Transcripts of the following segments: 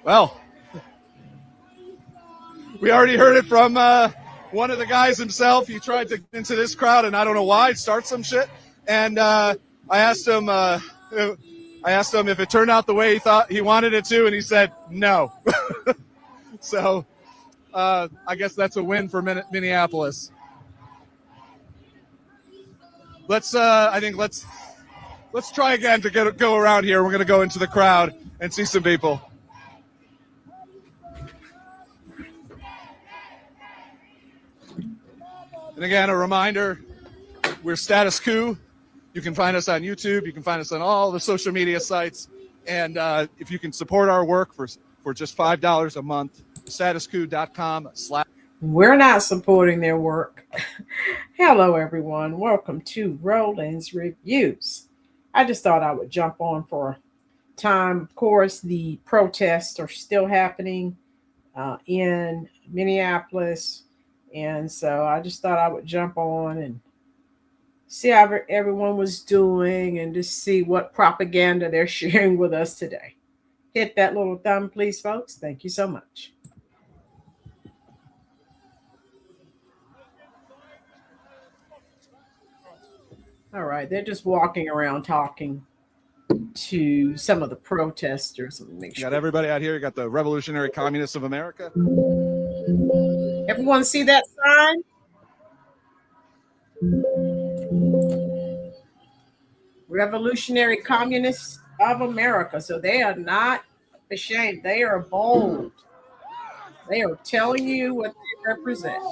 Well, we already heard it from one of the guys himself. He tried to get into this crowd, and I don't know why, start some shit. And I asked him if it turned out the way he thought he wanted it to, and he said no. So I guess that's a win for Minneapolis. Let's try again to go around here. We're going to go into the crowd and see some people. And again, a reminder, we're Status Coup. You can find us on YouTube. You can find us on all the social media sites. And if you can support our work for just $5 a month, statuscoup.com/. We're not supporting their work. Hello, everyone. Welcome to Rolynn's Reviews. I just thought I would jump on for time. Of course, the protests are still happening in Minneapolis. And so I just thought I would jump on and see how everyone was doing and just see what propaganda they're sharing with us today. Hit that little thumb, please, folks. Thank you so much. All right, they're just walking around talking to some of the protesters. Make sure. You got everybody out here. You got the Revolutionary Communists of America. Everyone see that sign? Revolutionary Communists of America. So they are not ashamed. They are bold. They are telling you what they represent.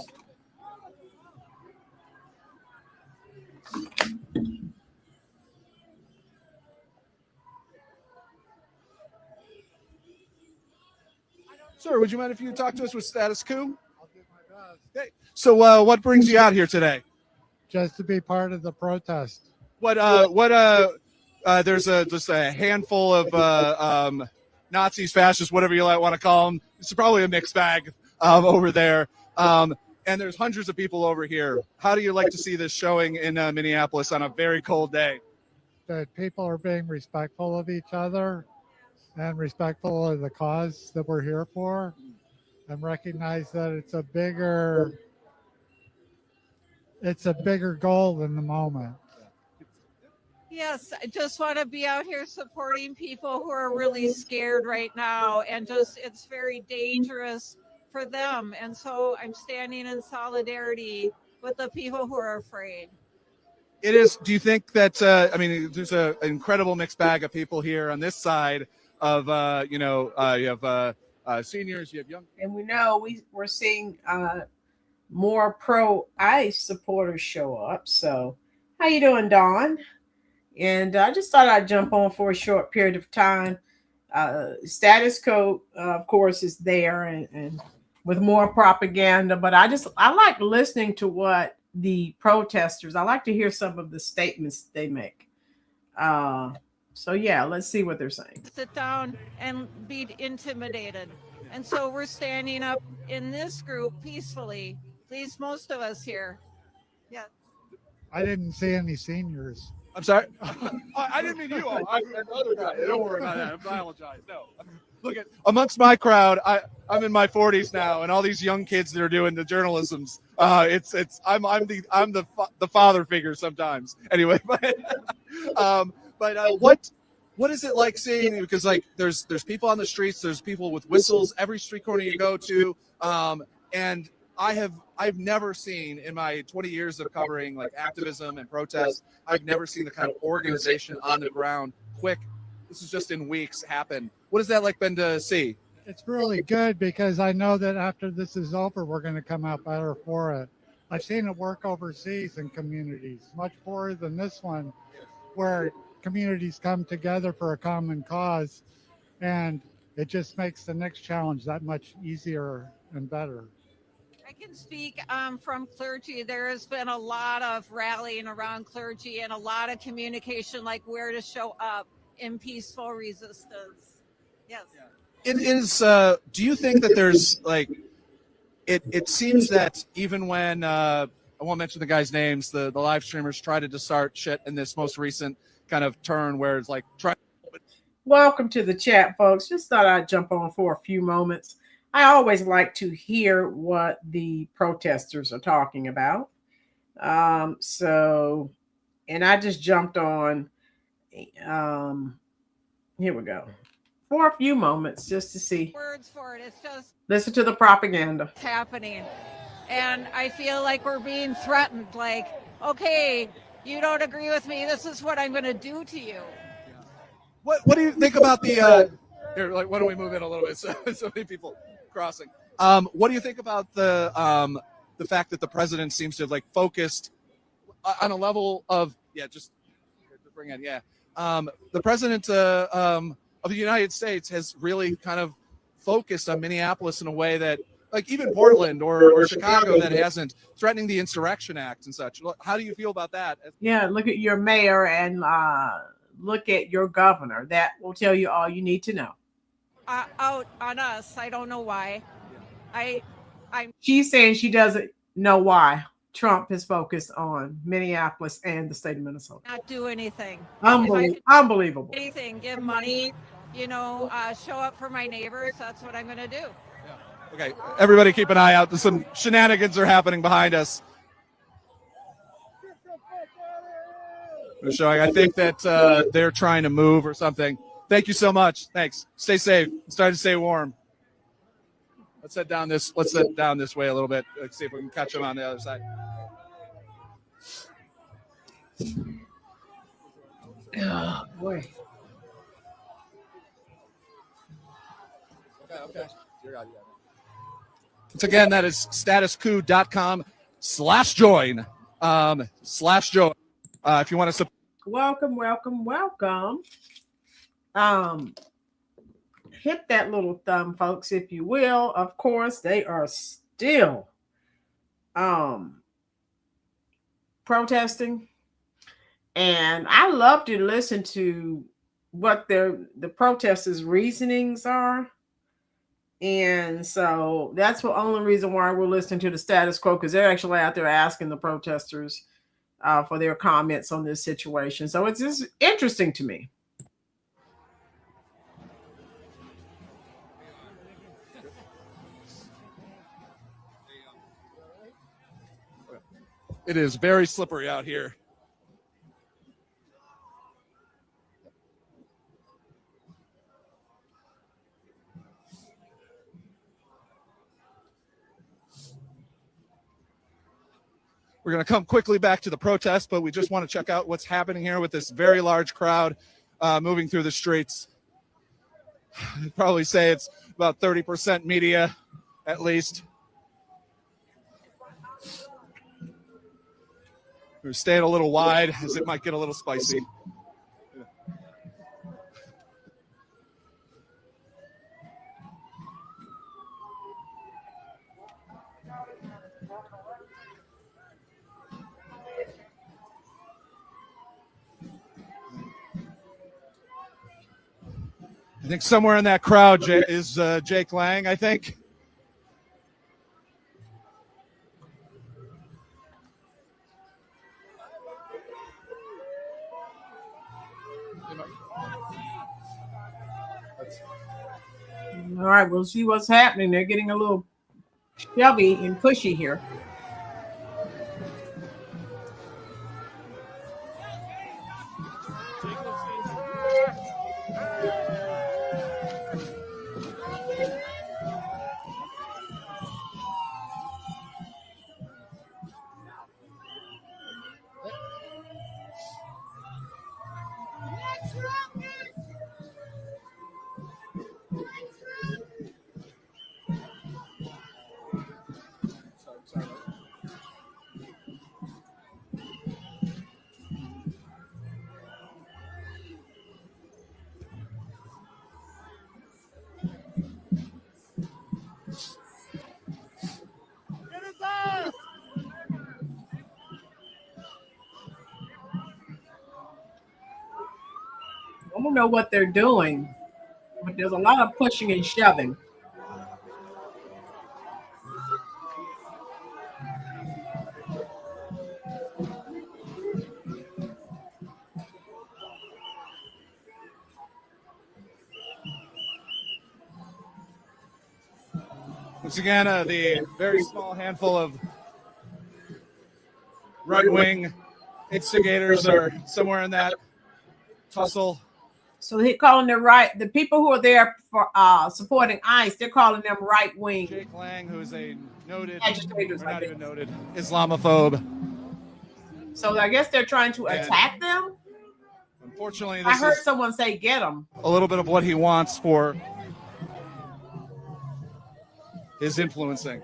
Sir, would you mind if you talk to us with Status Coup? I'll do my best. Okay. So what brings you out here today? Just to be part of the protest. There's just a handful of Nazis, fascists, whatever you want to call them. It's probably a mixed bag over there. And there's hundreds of people over here. How do you like to see this showing in Minneapolis on a very cold day? That people are being respectful of each other and respectful of the cause that we're here for, and recognize that it's a bigger goal than the moment. Yes, I just want to be out here supporting people who are really scared right now, and it's very dangerous for them. And so I'm standing in solidarity with the people who are afraid. It is. Do you think that, there's an incredible mixed bag of people here on this side of, you have seniors, you have young. And we know we're seeing more pro-ICE supporters show up. So how you doing, Dawn? And I just thought I'd jump on for a short period of time. Status quo, of course, is there and with more propaganda. But I like listening to what the protesters, I like to hear some of the statements they make. So yeah, let's see what they're saying. Sit down and be intimidated. And so we're standing up in this group peacefully. At least most of us here. Yeah. I didn't see any seniors. I'm sorry. I didn't mean you. I'm another guy. Don't worry about that. I apologize. No. Look at amongst my crowd. I'm in my 40s now, and all these young kids that are doing the journalisms. I'm the father figure sometimes. Anyway, what is it like seeing? Because like there's people on the streets. There's people with whistles every street corner you go to, and I've never seen in my 20 years of covering like activism and protests, I've never seen the kind of organization on the ground quick. This is just in weeks happen. What has that like been to see? It's really good because I know that after this is over, we're going to come out better for it. I've seen it work overseas in communities, much poorer than this one, where communities come together for a common cause, and it just makes the next challenge that much easier and better. I can speak from clergy. There has been a lot of rallying around clergy and a lot of communication, like where to show up in peaceful resistance. Yes. It is. Do you think that there's like, it seems that even when, I won't mention the guys' names, the live streamers tried to start shit in this most recent kind of turn where it's like, Welcome to the chat, folks. Just thought I'd jump on for a few moments. I always like to hear what the protesters are talking about. And I just jumped on. Here we go. For a few moments just to see. Words for it. It's just Listen to the propaganda. it's happening. And I feel like we're being threatened. Like, okay, you don't agree with me. This is what I'm going to do to you. What do you think about the here? Like, why don't we move in a little bit? So many people crossing. What do you think about the fact that the president seems to have like focused on a level of just to bring in the president of the United States has really kind of focused on Minneapolis in a way that like even Portland or Chicago that hasn't, threatening the Insurrection Act and such. How do you feel about that? Yeah, look at your mayor and look at your governor. That will tell you all you need to know. Out on us. I don't know why. She's saying she doesn't know why Trump is focused on Minneapolis and the state of Minnesota. Not do anything. Unbelievable. Anything. Give money. Show up for my neighbors. That's what I'm going to do. Okay, everybody keep an eye out. Some shenanigans are happening behind us. They're showing, I think that they're trying to move or something. Thank you so much. Thanks. Stay safe. It's time to stay warm. Let's head down this way a little bit. Let's see if we can catch them on the other side. Oh, boy. Okay. Once again, that is statuscoup.com/join. /join. If you want to welcome. Hit that little thumb, folks, if you will. Of course, they are still protesting. And I love to listen to what the protesters' reasonings are. And so that's the only reason why we're listening to the status quo, because they're actually out there asking the protesters for their comments on this situation. So it's just interesting to me. It is very slippery out here. We're going to come quickly back to the protest, but we just want to check out what's happening here with this very large crowd moving through the streets. I'd probably say it's about 30% media, at least. We're staying a little wide, as it might get a little spicy. I think somewhere in that crowd is Jake Lang, I think. All right, we'll see what's happening. They're getting a little shovey and pushy here. I don't know what they're doing, but there's a lot of pushing and shoving. Once again, the very small handful of right-wing instigators are somewhere in that tussle. So they're calling the people who are there for supporting ICE, they're calling them right wing. Jake Lang, who is a noted, agitators, or not even noted, Islamophobe. So I guess they're trying to attack them. Unfortunately, I heard someone say get them. A little bit of what he wants for his influencing.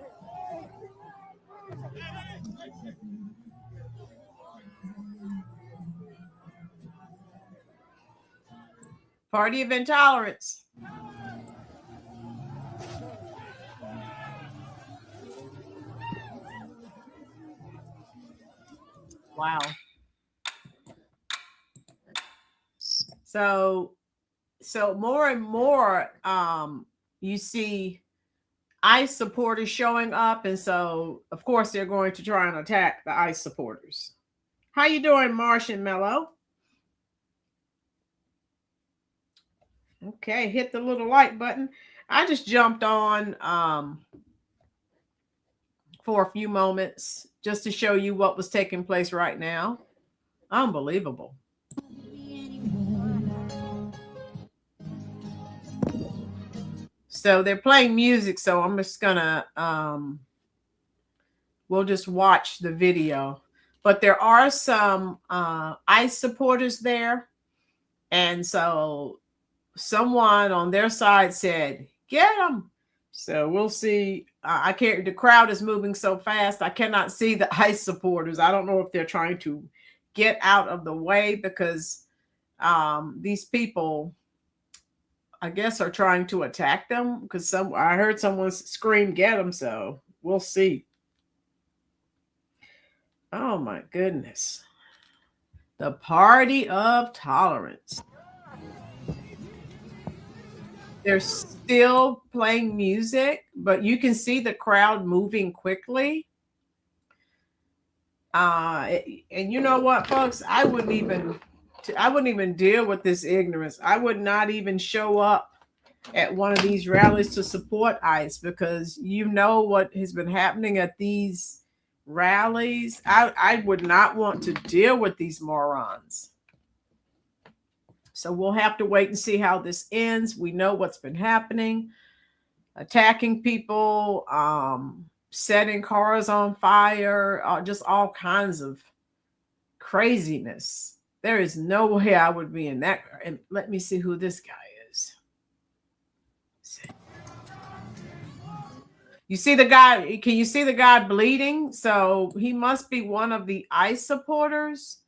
Party of intolerance. Wow. So more and more you see ICE supporters showing up, and so of course they're going to try and attack the ICE supporters. How you doing, Martian Mellow? Okay, hit the little like button. I just jumped on for a few moments just to show you what was taking place right now. Unbelievable. So they're playing music, so I'm just gonna we'll just watch the video. But there are some ICE supporters there, and so someone on their side said, "Get them." So we'll see. I can't. The crowd is moving so fast, I cannot see the ICE supporters. I don't know if they're trying to get out of the way because these people, I guess, are trying to attack them because I heard someone scream, "Get them!" So we'll see. Oh my goodness. The party of tolerance. They're still playing music, but you can see the crowd moving quickly. And you know what, folks? I wouldn't even deal with this ignorance. I would not even show up at one of these rallies to support ICE because you know what has been happening at these rallies. I would not want to deal with these morons. So we'll have to wait and see how this ends. We know what's been happening. Attacking people, setting cars on fire, just all kinds of craziness. There is no way I would be in that. And let me see who this guy is. You see the guy? Can you see the guy bleeding? So he must be one of the ICE supporters.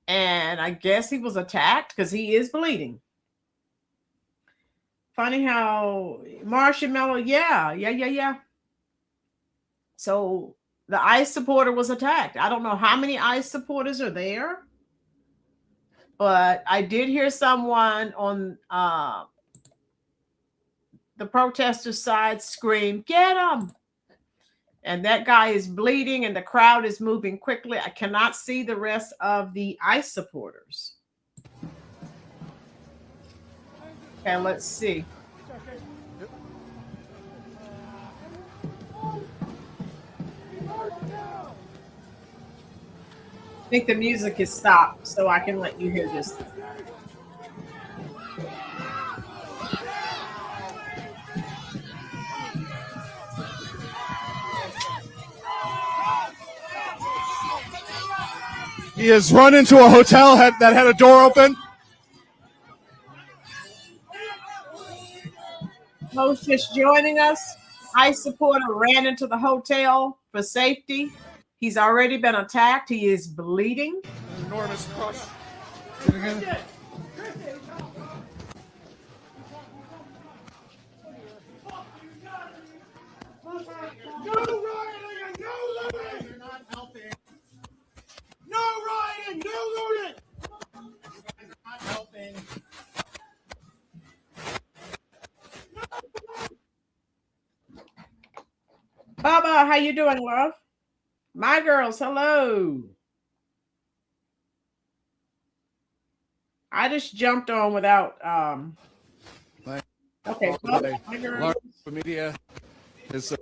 And I guess he was attacked because he is bleeding. Funny how Marshmallow, yeah. So the ICE supporter was attacked. I don't know how many ICE supporters are there, but I did hear someone on the protester side scream, "Get him!" And that guy is bleeding and the crowd is moving quickly. I cannot see the rest of the ICE supporters. Okay, let's see. I think the music is stopped, so I can let you hear this. He has run into a hotel that had a door open. Those just joining us, ICE supporter ran into the hotel for safety. He's already been attacked. He is bleeding. An enormous crush. No rioting and no looting! You're not helping. No rioting, no looting! You guys are not helping. Baba, how you doing, love? My girls, hello. I just jumped on without okay. Well, my girls. Media Is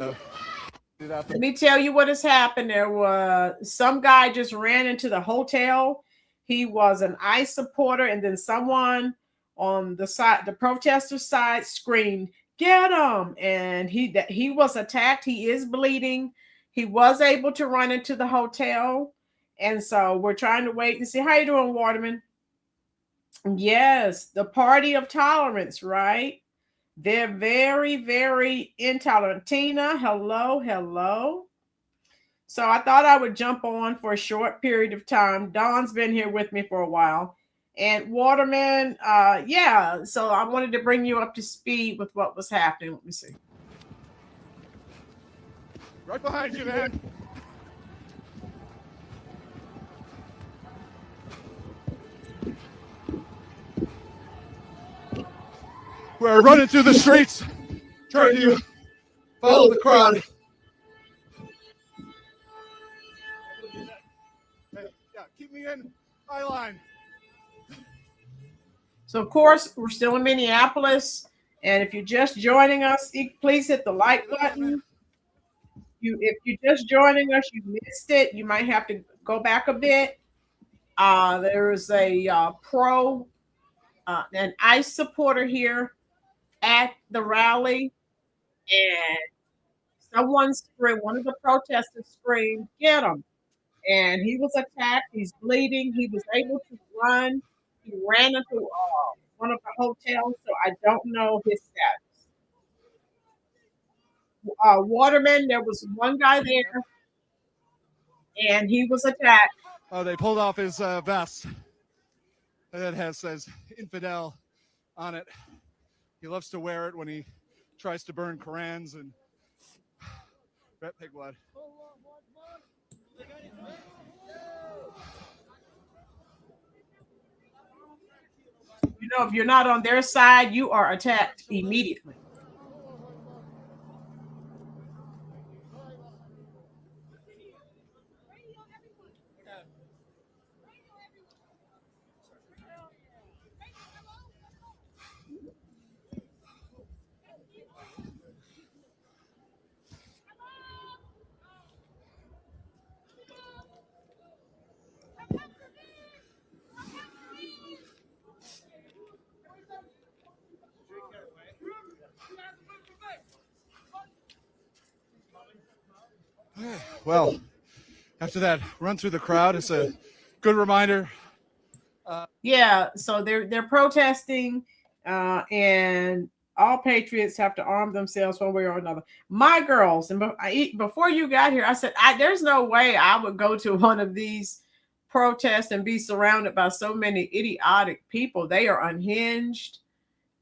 Let me tell you what has happened. There was some guy just ran into the hotel. He was an ICE supporter, and then someone on the side, the protester side, screamed, "Get him!" And he was attacked. He is bleeding. He was able to run into the hotel, and so we're trying to wait and see. How you doing, Waterman? Yes, the party of tolerance, right? They're very, very intolerant. Tina, hello, hello. So I thought I would jump on for a short period of time. Dawn's been here with me for a while. And Waterman, yeah, so I wanted to bring you up to speed with what was happening. Let me see. right behind you, man. We're running through the streets, trying to follow the crowd. Hey, yeah, keep me in eye line. So, of course, we're still in Minneapolis. And if you're just joining us, please hit the like button. If you're just joining us, you missed it. You might have to go back a bit. There is a an ICE supporter here at the rally, and one of the protesters screamed, "Get him!" And he was attacked. He's bleeding. He was able to run. He ran into one of the hotels, so I don't know his status. Waterman, there was one guy there, and he was attacked. Oh, they pulled off his vest that says "infidel" on it. He loves to wear it when he tries to burn Korans and red pig blood. You know, if you're not on their side, you are attacked immediately. Well, after that run through the crowd, it's a good reminder. Yeah, so they're protesting, and all patriots have to arm themselves one way or another. My girls, and before you got here, I said, there's no way I would go to one of these protests and be surrounded by so many idiotic people. They are unhinged,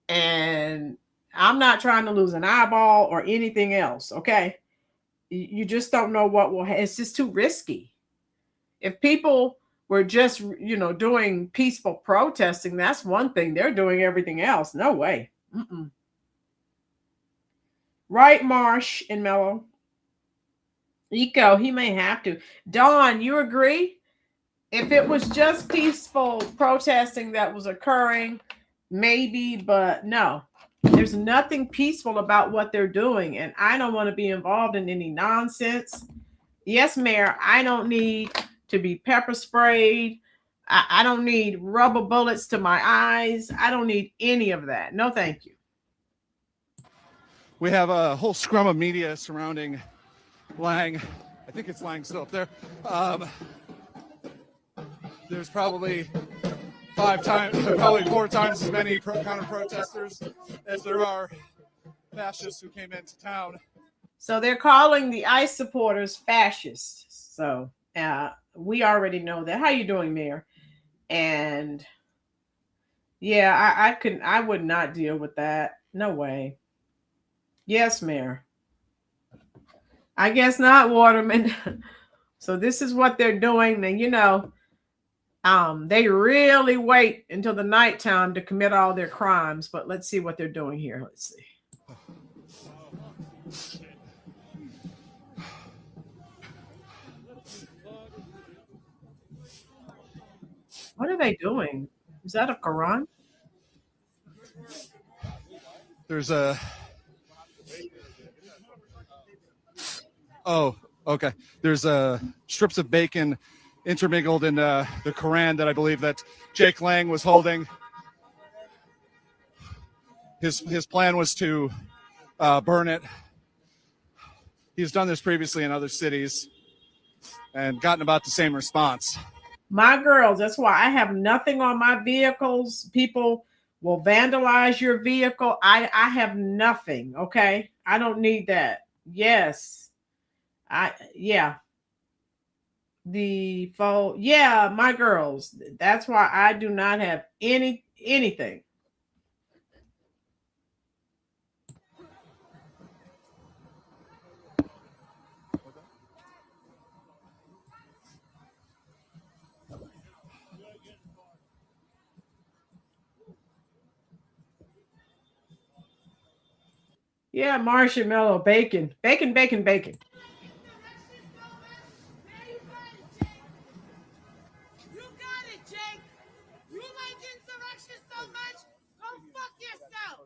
and I'm not trying to lose an eyeball or anything else, okay? You just don't know what will happen. It's just too risky. If people were just, doing peaceful protesting, that's one thing. They're doing everything else. No way. Mm-mm. Right, Marsh and Mello? Eco, he may have to. Dawn, you agree? If it was just peaceful protesting that was occurring, maybe, but no. There's nothing peaceful about what they're doing, and I don't want to be involved in any nonsense. Yes, Mayor, I don't need to be pepper sprayed. I don't need rubber bullets to my eyes. I don't need any of that. No, thank you. We have a whole scrum of media surrounding Lang. I think it's Lang still up there. There's probably 4 times as many counter-protesters as there are fascists who came into town. So they're calling the ICE supporters fascists. So we already know that. How you doing, Mayor? And yeah, I would not deal with that. No way. Yes, Mayor. I guess not, Waterman. So this is what they're doing. And they really wait until the nighttime to commit all their crimes. But let's see what they're doing here. Let's see. What are they doing? Is that a Quran? There's a Oh, okay. There's strips of bacon intermingled in the Quran that I believe that Jake Lang was holding. His plan was to burn it. He's done this previously in other cities and gotten about the same response. My girls, that's why I have nothing on my vehicles. People will vandalize your vehicle. I have nothing. Okay. I don't need that. Yes. Yeah. The phone. Yeah, my girls. That's why I do not have anything. Yeah, marshmallow, bacon. Bacon. You got it, Jake. You like insurrection so much? Go fuck yourself.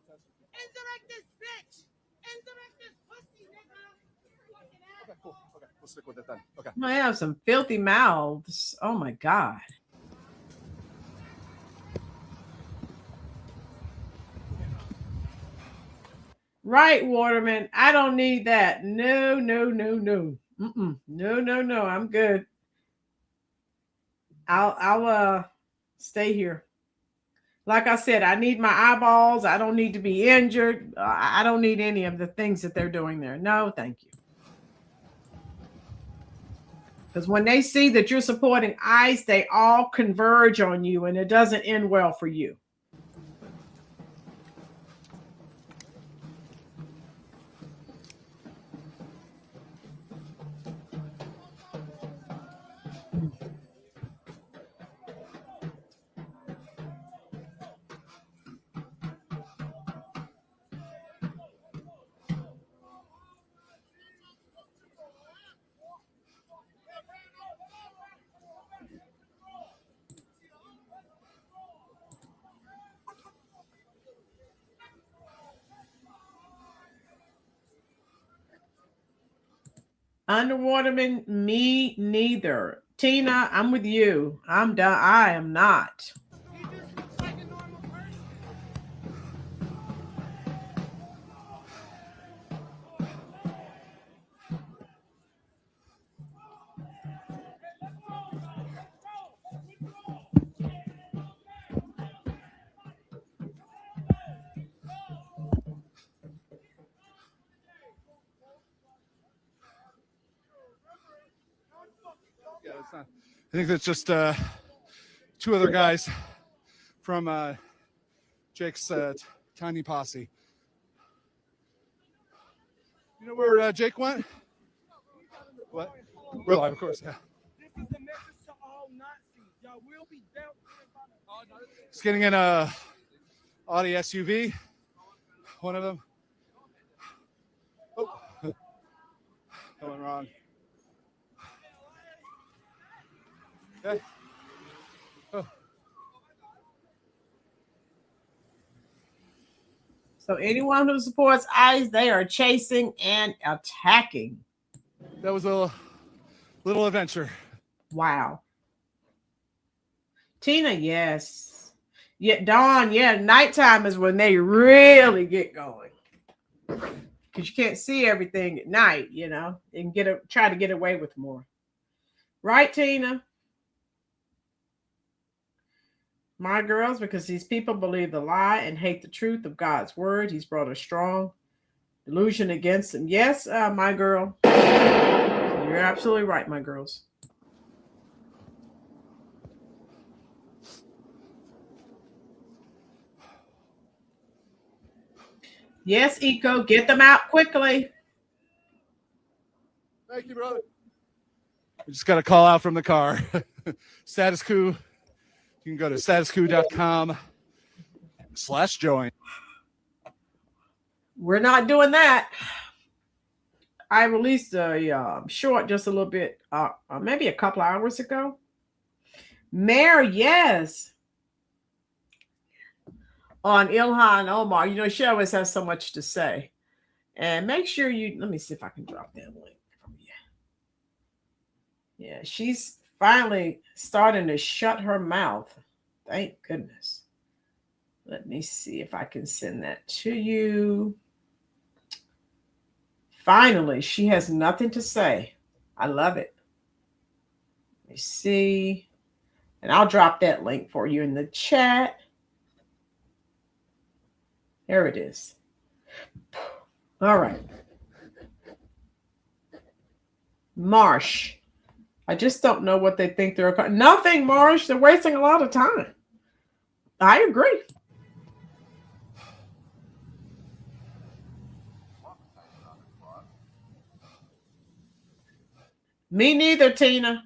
Insurrect this bitch. Insurrect this pussy, nigga. Okay, cool. Okay, we'll stick with it then. Okay. I have some filthy mouths. Oh my God. Right, Waterman. I don't need that. No. No. I'm good. I'll stay here. Like I said, I need my eyeballs. I don't need to be injured. I don't need any of the things that they're doing there. No, thank you. Because when they see that you're supporting ICE, they all converge on you, and it doesn't end well for you. Underwaterman, me neither. Tina, I'm with you. I'm done. I am not. He just looks like a normal person. Yeah, it's not. I think that's just two other guys from Jake's tiny posse. You know where Jake went? What? Real life, of course, yeah. This is the message to all Nazis. Y'all will be dealt with. He's getting in a Audi SUV. One of them. Oh, that went wrong. Okay. Oh. So anyone who supports ICE, they are chasing and attacking. That was a little adventure. Wow. Tina, yes. Yeah, Dawn, yeah, nighttime is when they really get going. Because you can't see everything at night, you know, and try to get away with more. Right, Tina? My girls, because these people believe the lie and hate the truth of God's word. He's brought a strong delusion against them. Yes, my girl. You're absolutely right, my girls. Yes, Eco, get them out quickly. Thank you, brother. We just got a call out from the car. Status Coup. You can go to statuscoup.com/join. We're not doing that. I released a short just a little bit, maybe a couple hours ago. Mayor, yes. On Ilhan Omar. You know, she always has so much to say. And make sure let me see if I can drop that link from Yeah, she's finally starting to shut her mouth. Thank goodness. Let me see if I can send that to you. Finally, she has nothing to say. I love it. Let me see. And I'll drop that link for you in the chat. There it is. All right. Marsh. I just don't know what they think they're. Nothing, Marsh. They're wasting a lot of time. I agree. Me neither, Tina.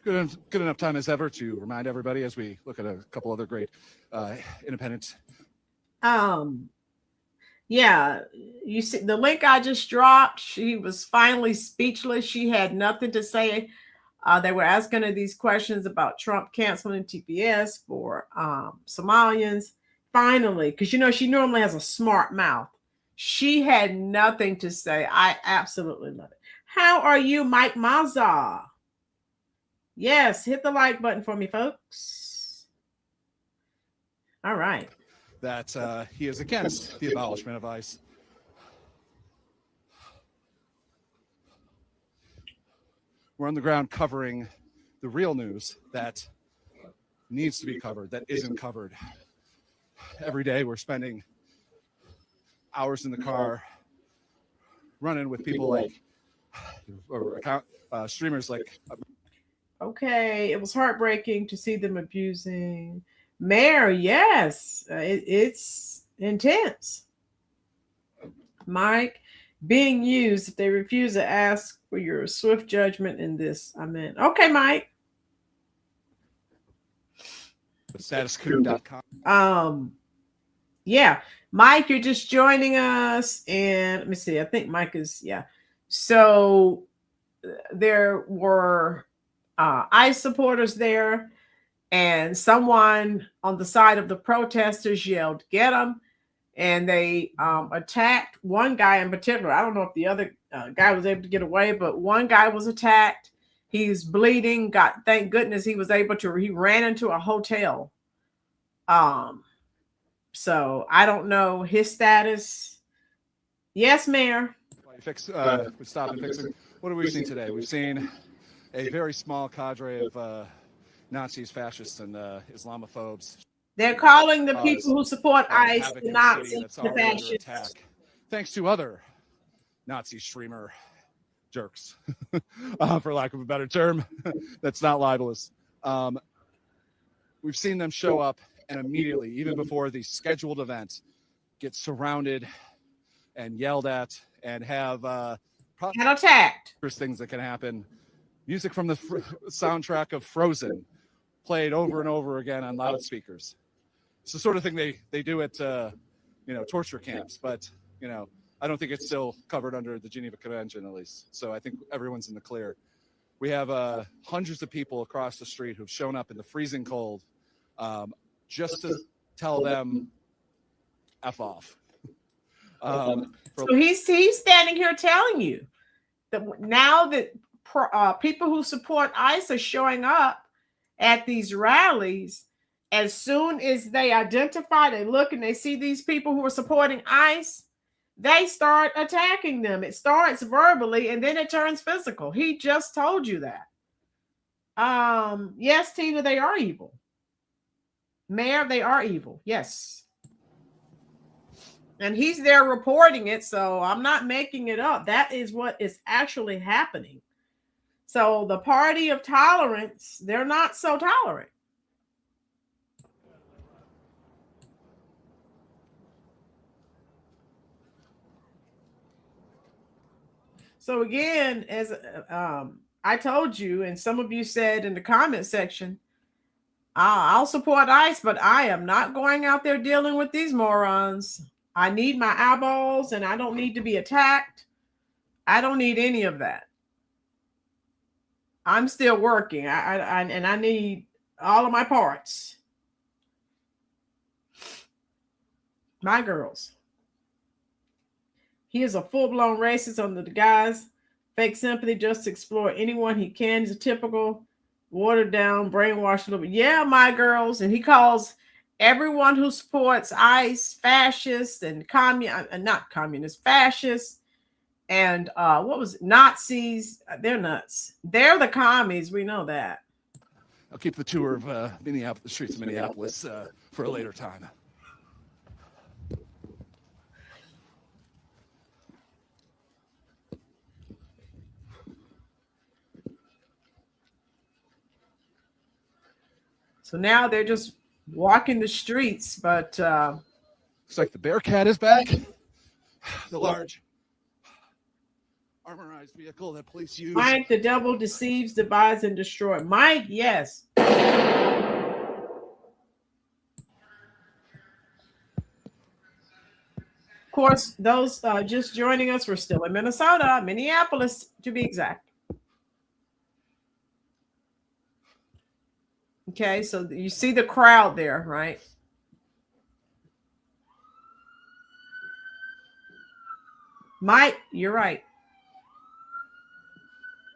Good enough time as ever to remind everybody as we look at a couple other great independent. Yeah, you see the link I just dropped. She was finally speechless. She had nothing to say. They were asking her these questions about Trump canceling TPS for Somalians. Finally, because she normally has a smart mouth. She had nothing to say. I absolutely love it. How are you, Mike Mazza? Yes, hit the like button for me, folks. All right. That he is against the abolishment of ICE. We're on the ground covering the real news that needs to be covered, that isn't covered. Every day we're spending hours in the car running with people like streamers like. Okay, it was heartbreaking to see them abusing Mayor. Yes, it's intense. Mike, being used, if they refuse to ask for your swift judgment in this, I meant. Okay, Mike. Statuscoup.com. Yeah, Mike, you're just joining us, and let me see. I think Mike is, yeah. So there were ICE supporters there, and someone on the side of the protesters yelled, "Get them!" And they attacked one guy in particular. I don't know if the other guy was able to get away, but one guy was attacked. He's bleeding. Thank goodness he was able to. He ran into a hotel. So I don't know his status. Yes, Mayor. Stop and fixing. What have we seen today? We've seen a very small cadre of Nazis, fascists, and Islamophobes. They're calling the people who support ICE the Nazis, the fascists. Thanks to other Nazi streamer jerks, for lack of a better term. That's not libelous. We've seen them show up and immediately, even before the scheduled event, get surrounded and yelled at and have and attacked. Things that can happen. Music from the soundtrack of Frozen played over and over again on loudspeakers. It's the sort of thing they do at torture camps, but I don't think it's still covered under the Geneva Convention, at least. So I think everyone's in the clear. We have hundreds of people across the street who've shown up in the freezing cold just to tell them F off. So he's standing here telling you that now that people who support ICE are showing up at these rallies, as soon as they identify, they look and they see these people who are supporting ICE, they start attacking them. It starts verbally and then it turns physical. He just told you that. Yes, Tina, they are evil. Mayor, they are evil. Yes. And he's there reporting it, so I'm not making it up. That is what is actually happening. So the party of tolerance, they're not so tolerant. So again, as I told you, and some of you said in the comment section, I'll support ICE, but I am not going out there dealing with these morons. I need my eyeballs, and I don't need to be attacked. I don't need any of that. I'm still working, and I need all of my parts. My girls. He is a full-blown racist under the guise fake sympathy just to explore anyone he can. He's a typical watered down, brainwashed little. Yeah, my girls. And he calls everyone who supports ICE fascist and not communist, fascist. And what was it? Nazis? They're nuts. They're the commies. We know that. I'll keep the tour of Minneapolis, the streets of Minneapolis, for a later time. So now they're just walking the streets, but looks like the Bearcat is back. The large armorized vehicle that police use. Mike, the devil deceives, divides, and destroys. Mike, yes. Of course, those just joining us, we're still in Minnesota, Minneapolis to be exact. Okay, so you see the crowd there, right? Mike, you're right.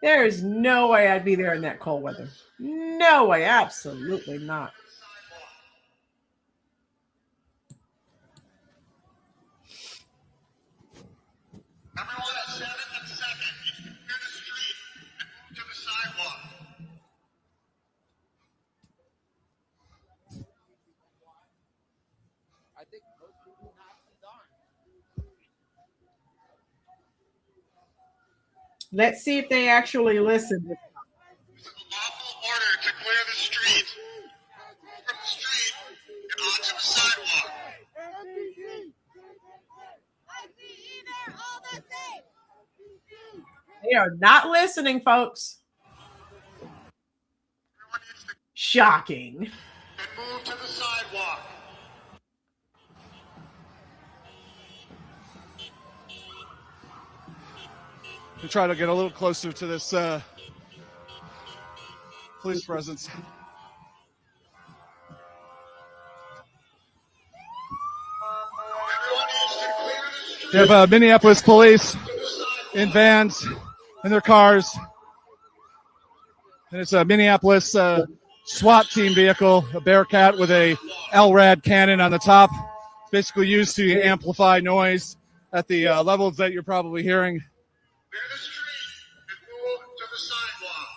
There is no way I'd be there in that cold weather. No way, absolutely not. Everyone at 7th and 2nd, you can clear the street and move to the sidewalk. I think most people Nazis are. Let's see if they actually listen. It's a lawful order to clear the street from the street and onto the sidewalk. They are not listening, folks. Everyone needs to Shocking. and move to the sidewalk. To try to get a little closer to this police presence. Everyone needs to clear the street You have Minneapolis police to the sidewalk. in vans, in their cars. And it's a Minneapolis SWAT team vehicle, a Bearcat with a LRAD cannon on the top. It's basically used to amplify noise at the levels that you're probably hearing. Clear the street and move to the sidewalk.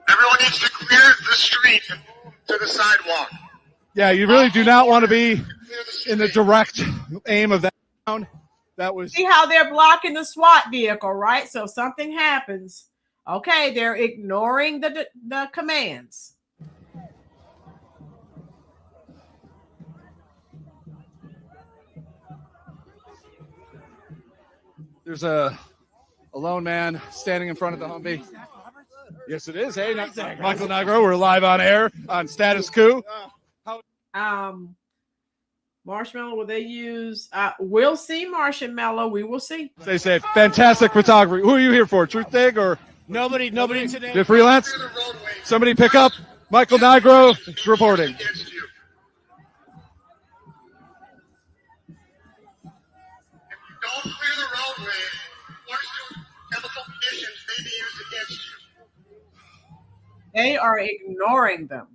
Everyone needs to clear the street and move to the sidewalk. Yeah, you really do not want to be Clear the in the street. direct aim of that sound. That was See how they're blocking the SWAT vehicle, right? So if something happens, okay, they're ignoring the commands. there's a lone man standing in front of the Humvee. Yes, it is. Hey, Michael Nigro, we're live on air on Status Quo. Marshmallow, will they use? We'll see, Marshmallow. We will see. Stay safe. Fantastic photography. Who are you here for? Truth Dig or Nobody today. the freelance? Clear the roadway. Somebody pick up Michael Nigro reporting. Against you. If you don't clear the roadway, force chemical conditions may be used against you. They are ignoring them.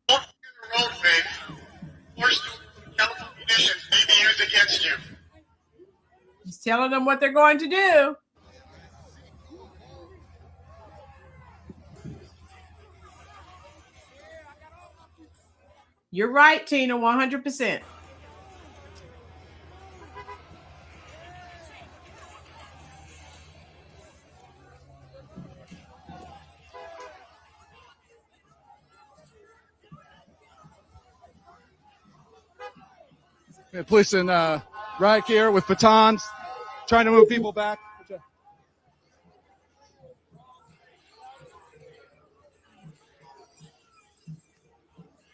Don't clear the roadway, force chemical conditions may be used against you. He's telling them what they're going to do. You're right, Tina, 100%. We have police in riot gear with batons, trying to move people back.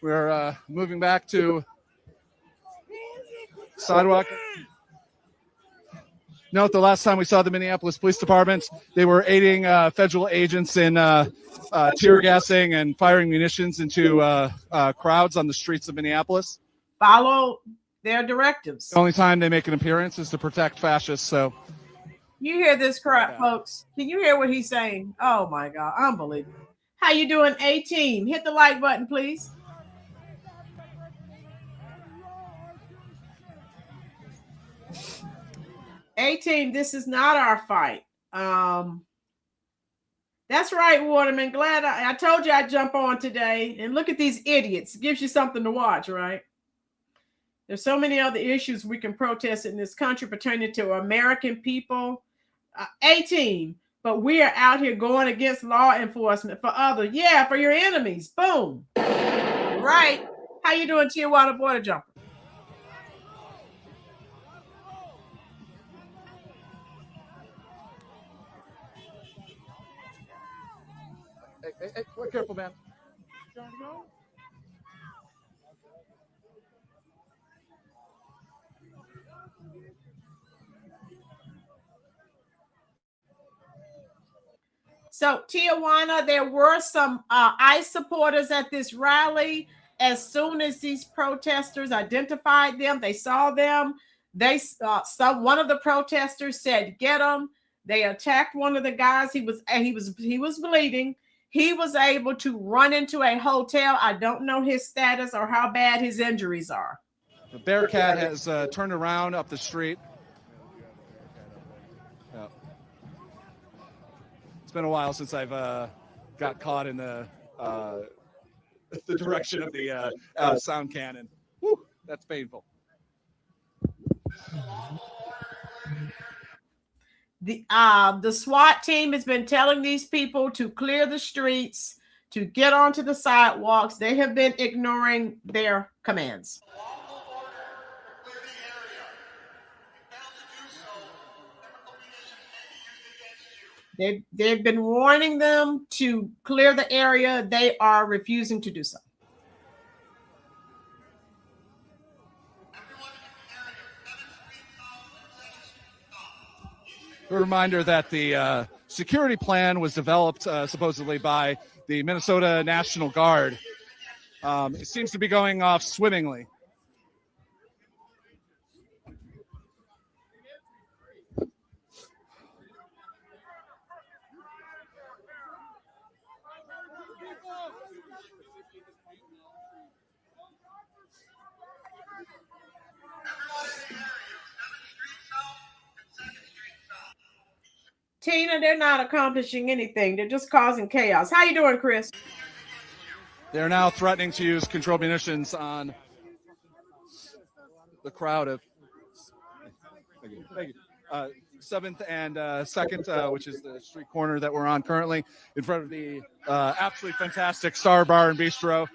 We're moving back to sidewalk. Note the last time we saw the Minneapolis Police Department, they were aiding federal agents in tear gassing and firing munitions into crowds on the streets of Minneapolis. Follow their directives. The only time they make an appearance is to protect fascists. So you hear this crap, folks? Can you hear what he's saying? Oh my God, unbelievable! How you doing, A-Team? Hit the like button, please. A-Team, this is not our fight. That's right, Waterman. Glad I told you I'd jump on today. And look at these idiots. It gives you something to watch, right? There's so many other issues we can protest in this country pertaining to American people. A-Team, but we are out here going against law enforcement for others. Yeah, for your enemies. Boom. Right. How you doing, Tijuana Border Jumper? Hey, careful, man. So, Tijuana, there were some ICE supporters at this rally. As soon as these protesters identified them, they saw them. They one of the protesters said, "Get them." They attacked one of the guys. He was bleeding. He was able to run into a hotel. I don't know his status or how bad his injuries are. The Bearcat has turned around up the street. Yeah. It's been a while since I've got caught in the direction of the sound cannon. Whew, that's painful. The SWAT team has been telling these people to clear the streets, to get onto the sidewalks. They have been ignoring their commands. They've been warning them to clear the area. They are refusing to do so. A reminder that the security plan was developed supposedly by the Minnesota National Guard. It seems to be going off swimmingly. Tina, they're not accomplishing anything. They're just causing chaos. How you doing, Chris? They're now threatening to use controlled munitions on the crowd of 7th and 2nd, which is the street corner that we're on currently, in front of the absolutely fantastic Star Bar and Bistro.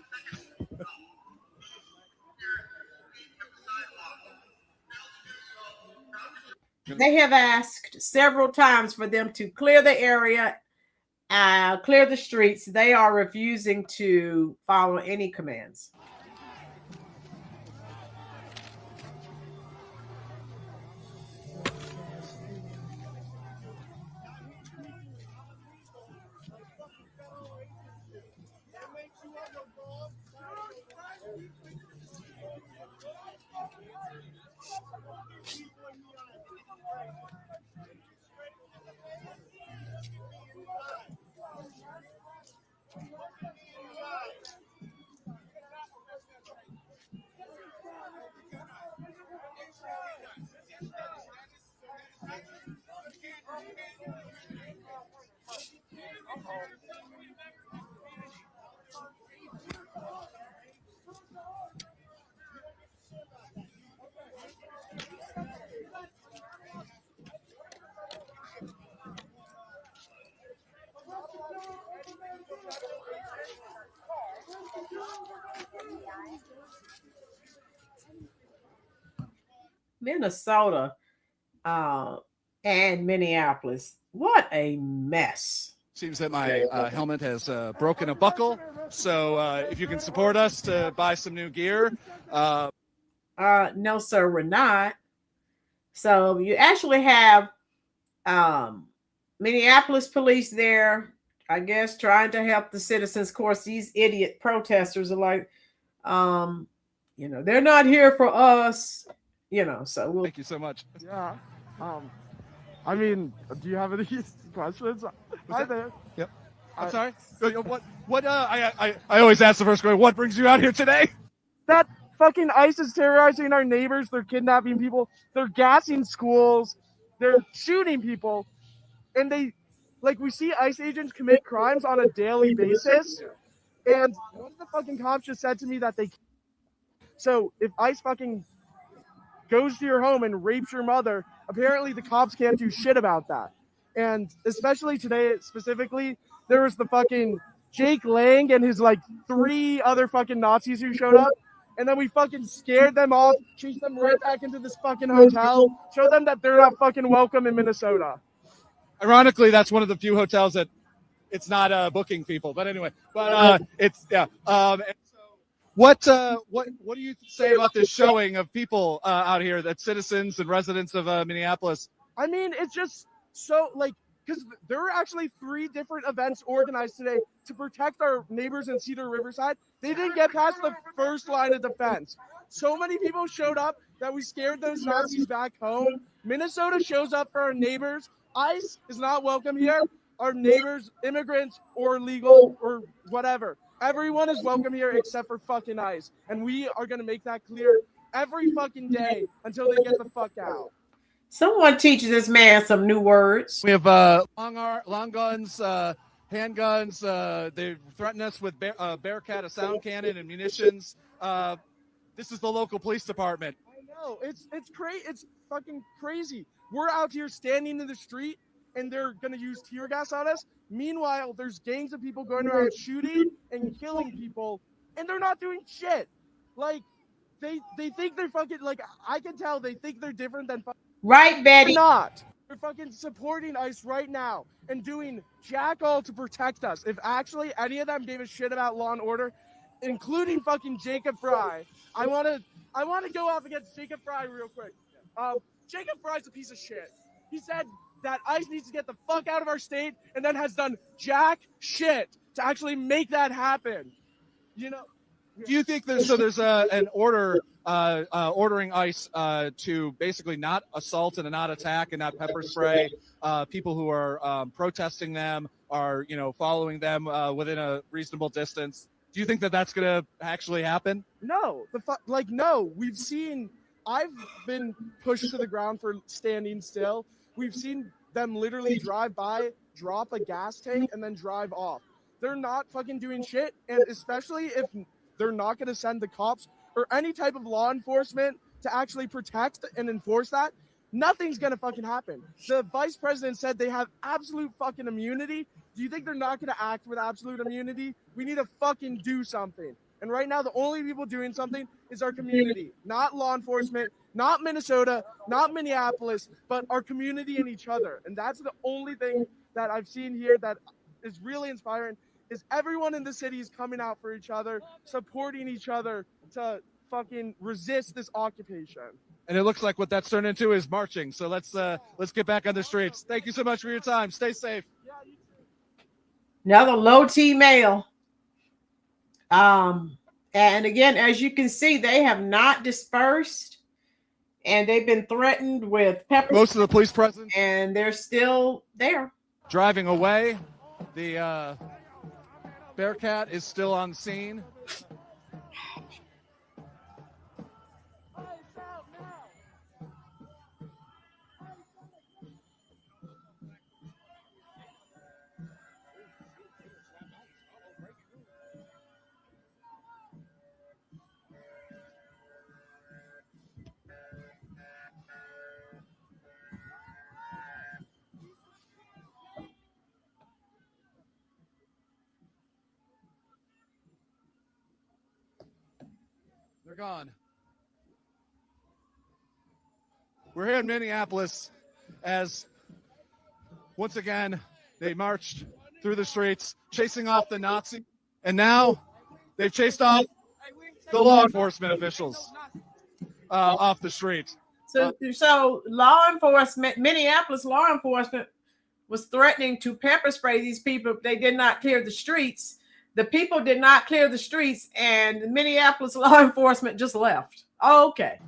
They have asked several times for them to clear the area, clear the streets. They are refusing to follow any commands. Minnesota and Minneapolis. What a mess. Seems that my helmet has broken a buckle. So if you can support us to buy some new gear. No, sir, we're not. So you actually have Minneapolis police there, I guess, trying to help the citizens. Of course, these idiot protesters are like, they're not here for us, so we'll. Thank you so much. Yeah. I mean, do you have any questions? Hi there. Yep. I'm sorry. What? I always ask the first question. What brings you out here today? That fucking ICE is terrorizing our neighbors. They're kidnapping people. They're gassing schools. They're shooting people. And we see ICE agents commit crimes on a daily basis. And one of the fucking cops just said to me that so if ICE fucking goes to your home and rapes your mother, apparently the cops can't do shit about that. And especially today, specifically, there was the fucking Jake Lang and his 3 other fucking Nazis who showed up. And then we fucking scared them off, chased them right back into this fucking hotel, showed them that they're not fucking welcome in Minnesota. Ironically, that's one of the few hotels that it's not booking people. But anyway, it's yeah. And so what do you say about this showing of people out here, that citizens and residents of Minneapolis? I mean, it's just so because there were actually 3 different events organized today to protect our neighbors in Cedar Riverside. They didn't get past the first line of defense. So many people showed up that we scared those Nazis back home. Minnesota shows up for our neighbors. ICE is not welcome here. Our neighbors, immigrants or legal or whatever. Everyone is welcome here except for fucking ICE. And we are going to make that clear every fucking day until they get the fuck out. Someone teaches this man some new words. We have long guns, handguns. They threaten us with Bearcat, a sound cannon, and munitions. This is the local police department. I know. It's crazy. It's fucking crazy. We're out here standing in the street, and they're going to use tear gas on us. Meanwhile, there's gangs of people going around shooting and killing people, and they're not doing shit. They think they're fucking, I can tell they think they're different than fucking. Right, Betty? They're not. They're fucking supporting ICE right now and doing jack all to protect us. If actually any of them gave a shit about law and order, including fucking Jacob Fry, I want to go off against Jacob Fry real quick. Jacob Fry's a piece of shit. He said that ICE needs to get the fuck out of our state and then has done jack shit to actually make that happen. Do you think there's an order ordering ICE to basically not assault and not attack and not pepper spray people who are protesting them, are following them within a reasonable distance? Do you think that that's going to actually happen? No, no. We've seen. I've been pushed to the ground for standing still. We've seen them literally drive by, drop a gas tank, and then drive off. They're not fucking doing shit, and especially if they're not going to send the cops or any type of law enforcement to actually protect and enforce that, nothing's going to fucking happen. The vice president said they have absolute fucking immunity. Do you think they're not going to act with absolute immunity? We need to fucking do something. And right now, the only people doing something is our community, not law enforcement, not Minnesota, not Minneapolis, but our community and each other. And that's the only thing that I've seen here that is really inspiring, is everyone in the city is coming out for each other, supporting each other to fucking resist this occupation. And it looks like what that's turned into is marching. So let's get back on the streets. Thank you so much for your time. Stay safe. Another low T male. And again, as you can see, they have not dispersed, and they've been threatened with pepper. Most of the police presence, and they're still there. Driving away. The Bearcat is still on scene. They're gone. We're here in Minneapolis as once again they marched through the streets, chasing off the Nazis, and now they've chased off the law enforcement officials off the street. So law enforcement, Minneapolis law enforcement was threatening to pepper spray these people if they did not clear the streets. The people did not clear the streets, and Minneapolis law enforcement just left. Okay.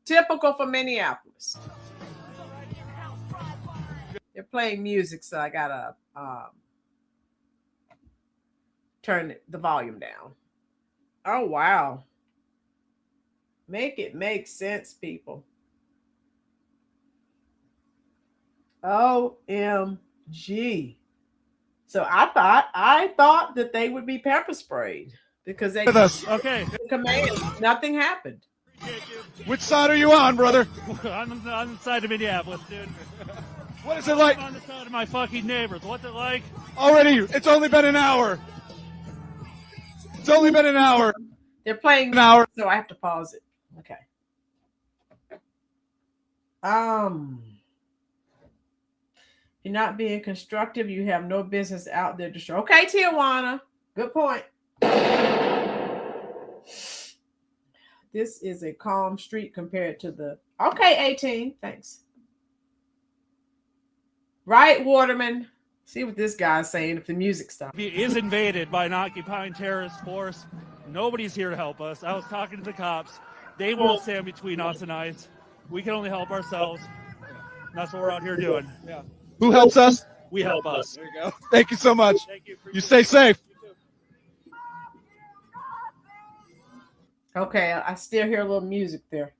Typical for Minneapolis. They're playing music, so I gotta turn the volume down. Oh, wow. Make it make sense, people. OMG. So I thought that they would be pepper sprayed because they Okay. command. Nothing happened. Which side are you on, brother? I'm on the side of Minneapolis, dude. What is it like? I'm on the side of my fucking neighbors. What's it like? Already, it's only been an hour. It's only been an hour. They're playing An hour. so I have to pause it. Okay. You're not being constructive. You have no business out there to show. Okay, Tijuana. Good point. This is a calm street compared to the. Okay, 18. Thanks. Right, Waterman. See what this guy's saying if the music stops. He is invaded by an occupying terrorist force. Nobody's here to help us. I was talking to the cops. They won't stand between us and ICE. We can only help ourselves. That's what we're out here doing. Yeah. Who helps us? We help us. There you go. Thank you so much. Thank you. You stay safe. Okay, I still hear a little music there.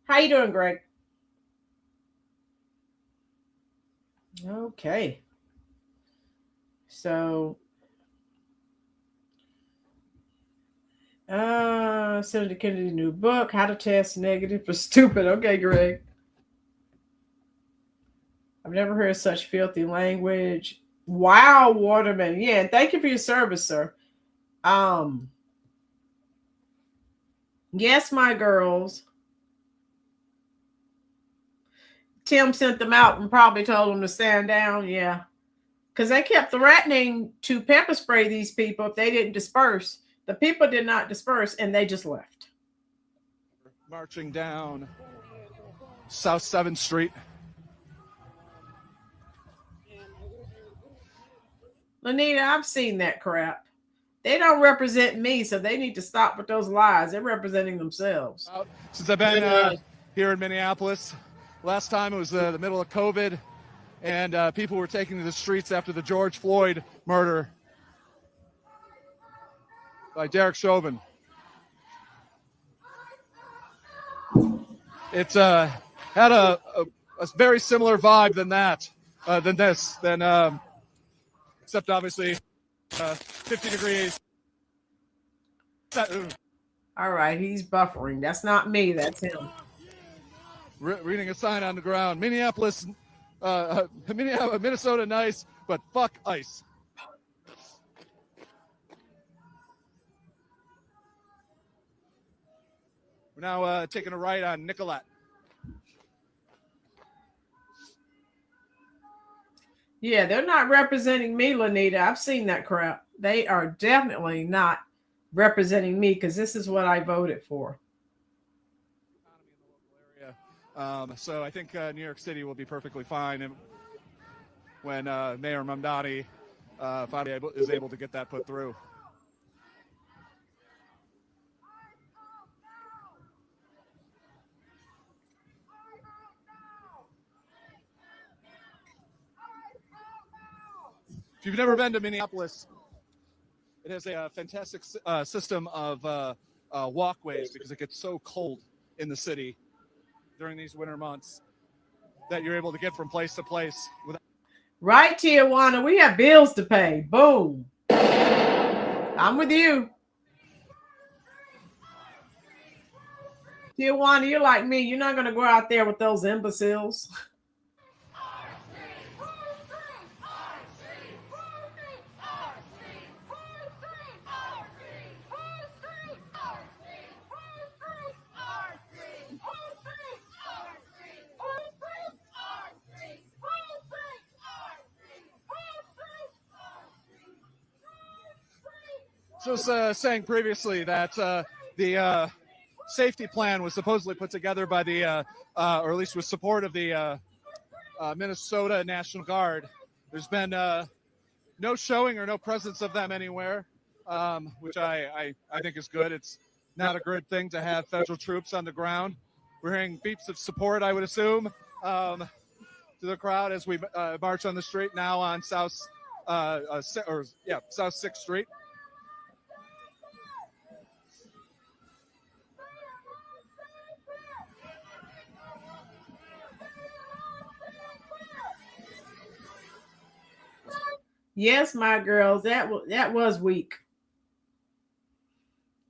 How you doing, Greg? Okay. So, Senator Kennedy's new book, How to Test Negative for Stupid. Okay, Greg. I've never heard such filthy language. Wow, Waterman. Yeah, and thank you for your service, sir. Yes, my girls. Tim sent them out and probably told them to stand down. Yeah. Because they kept threatening to pepper spray these people if they didn't disperse. The people did not disperse, and they just left. Marching down South 7th Street. Lanita, I've seen that crap. They don't represent me, so they need to stop with those lies. They're representing themselves. Since I've been here in Minneapolis, last time it was the middle of COVID, and people were taking to the streets after the George Floyd murder by Derek Chauvin. It's had a very similar vibe than this, except obviously 50 degrees. All right, he's buffering. That's not me. That's him. Reading a sign on the ground. Minnesota nice, but fuck ICE. We're now taking a right on Nicolette. Yeah, they're not representing me, Lanita. I've seen that crap. They are definitely not representing me because this is what I voted for. So I think New York City will be perfectly fine when Mayor Mamdani finally is able to get that put through. If you've never been to Minneapolis, it has a fantastic system of walkways because it gets so cold in the city during these winter months that you're able to get from place to place. Right, Tijuana. We have bills to pay. Boom. I'm with you. Tijuana, you're like me. You're not going to go out there with those imbeciles. So I was saying previously that the safety plan was supposedly put together by the, or at least with support of the Minnesota National Guard. There's been no showing or no presence of them anywhere, which I think is good. It's not a good thing to have federal troops on the ground. We're hearing beeps of support, I would assume, to the crowd as we march on the street now on South 6th Street. Yes, my girls, that was weak.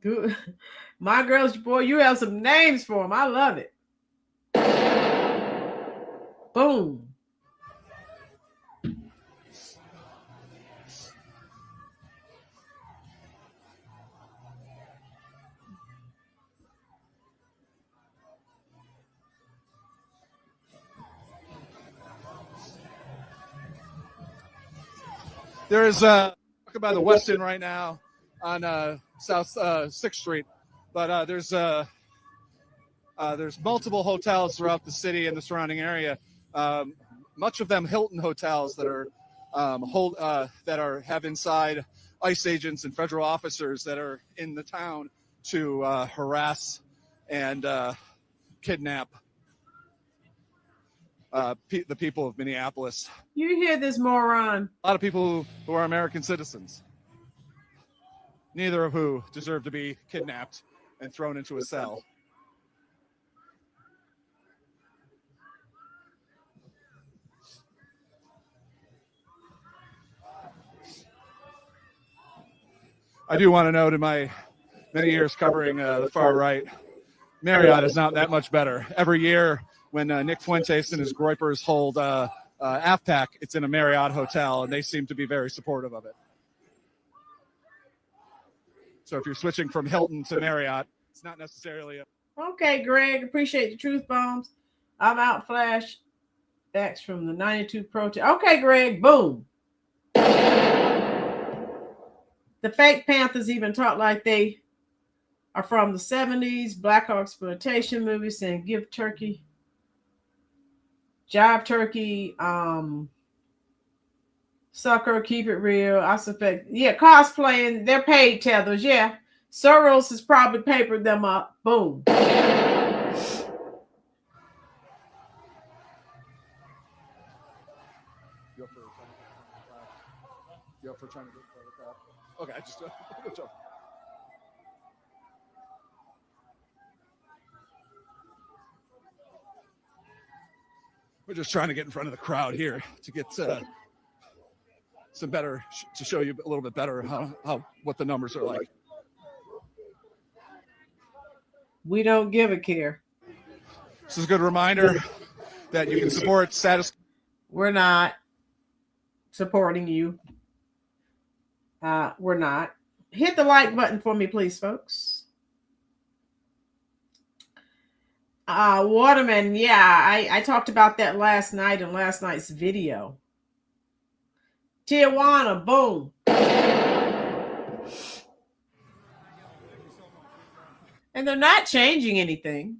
Good. My girls, boy, you have some names for them. I love it. Boom. There is talk about the West End right now on South 6th Street, but there's multiple hotels throughout the city and the surrounding area. Much of them Hilton hotels that are have inside ICE agents and federal officers that are in the town to harass and kidnap the people of Minneapolis. You hear this moron? A lot of people who are American citizens, neither of who deserve to be kidnapped and thrown into a cell. I do want to note in my many years covering the far right, Marriott is not that much better. Every year when Nick Fuentes and his groypers hold AFPAC, it's in a Marriott hotel, and they seem to be very supportive of it. So if you're switching from Hilton to Marriott, it's not necessarily Okay, Greg, appreciate the truth bombs. I'm out, Flash. That's from the 92 protest. Okay, Greg, boom. The fake Panthers even talk like they are from the 70s, black exploitation movies, saying give turkey, jive turkey, sucker, keep it real. I suspect, yeah, cosplaying, they're paid tethers, yeah. Soros has probably papered them up. Boom. You up for trying to get okay, I just we're just trying to get in front of the crowd here to get some better to show you a little bit better how what the numbers are like. We don't give a care. This is a good reminder that you can support status. We're not supporting you. We're not. Hit the like button for me, please, folks. Waterman, yeah, I talked about that last night in last night's video. Tijuana, boom. And they're not changing anything.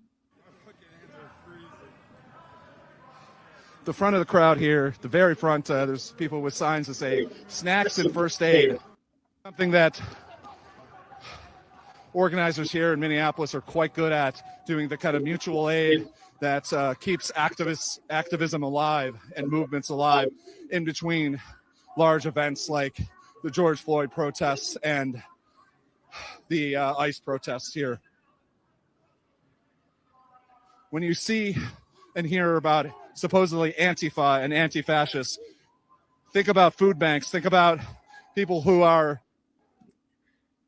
The front of the crowd here, the very front, there's people with signs that say snacks and first aid. Something that organizers here in Minneapolis are quite good at, doing the kind of mutual aid that keeps activism alive and movements alive in between large events like the George Floyd protests and the ICE protests here. When you see and hear about supposedly Antifa and anti-fascists, think about food banks, think about people who are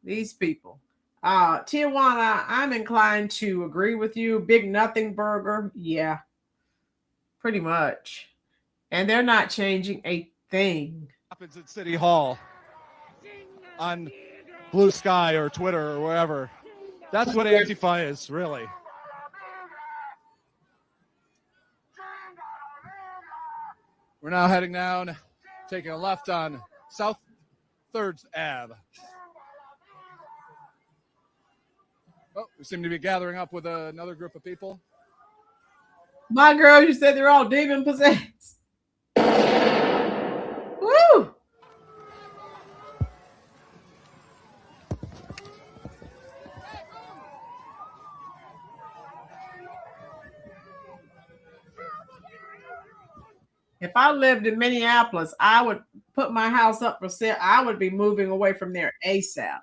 these people. Tijuana, I'm inclined to agree with you. Big nothing burger. Yeah, pretty much. And they're not changing a thing. Happens at City Hall, on Blue Sky or Twitter or wherever. That's what Antifa is, really. We're now heading down, taking a left on South 3rd Ave. Oh, we seem to be gathering up with another group of people. My girl, you said they're all demon possessed. Woo! If I lived in Minneapolis, I would put my house up for sale. I would be moving away from there ASAP.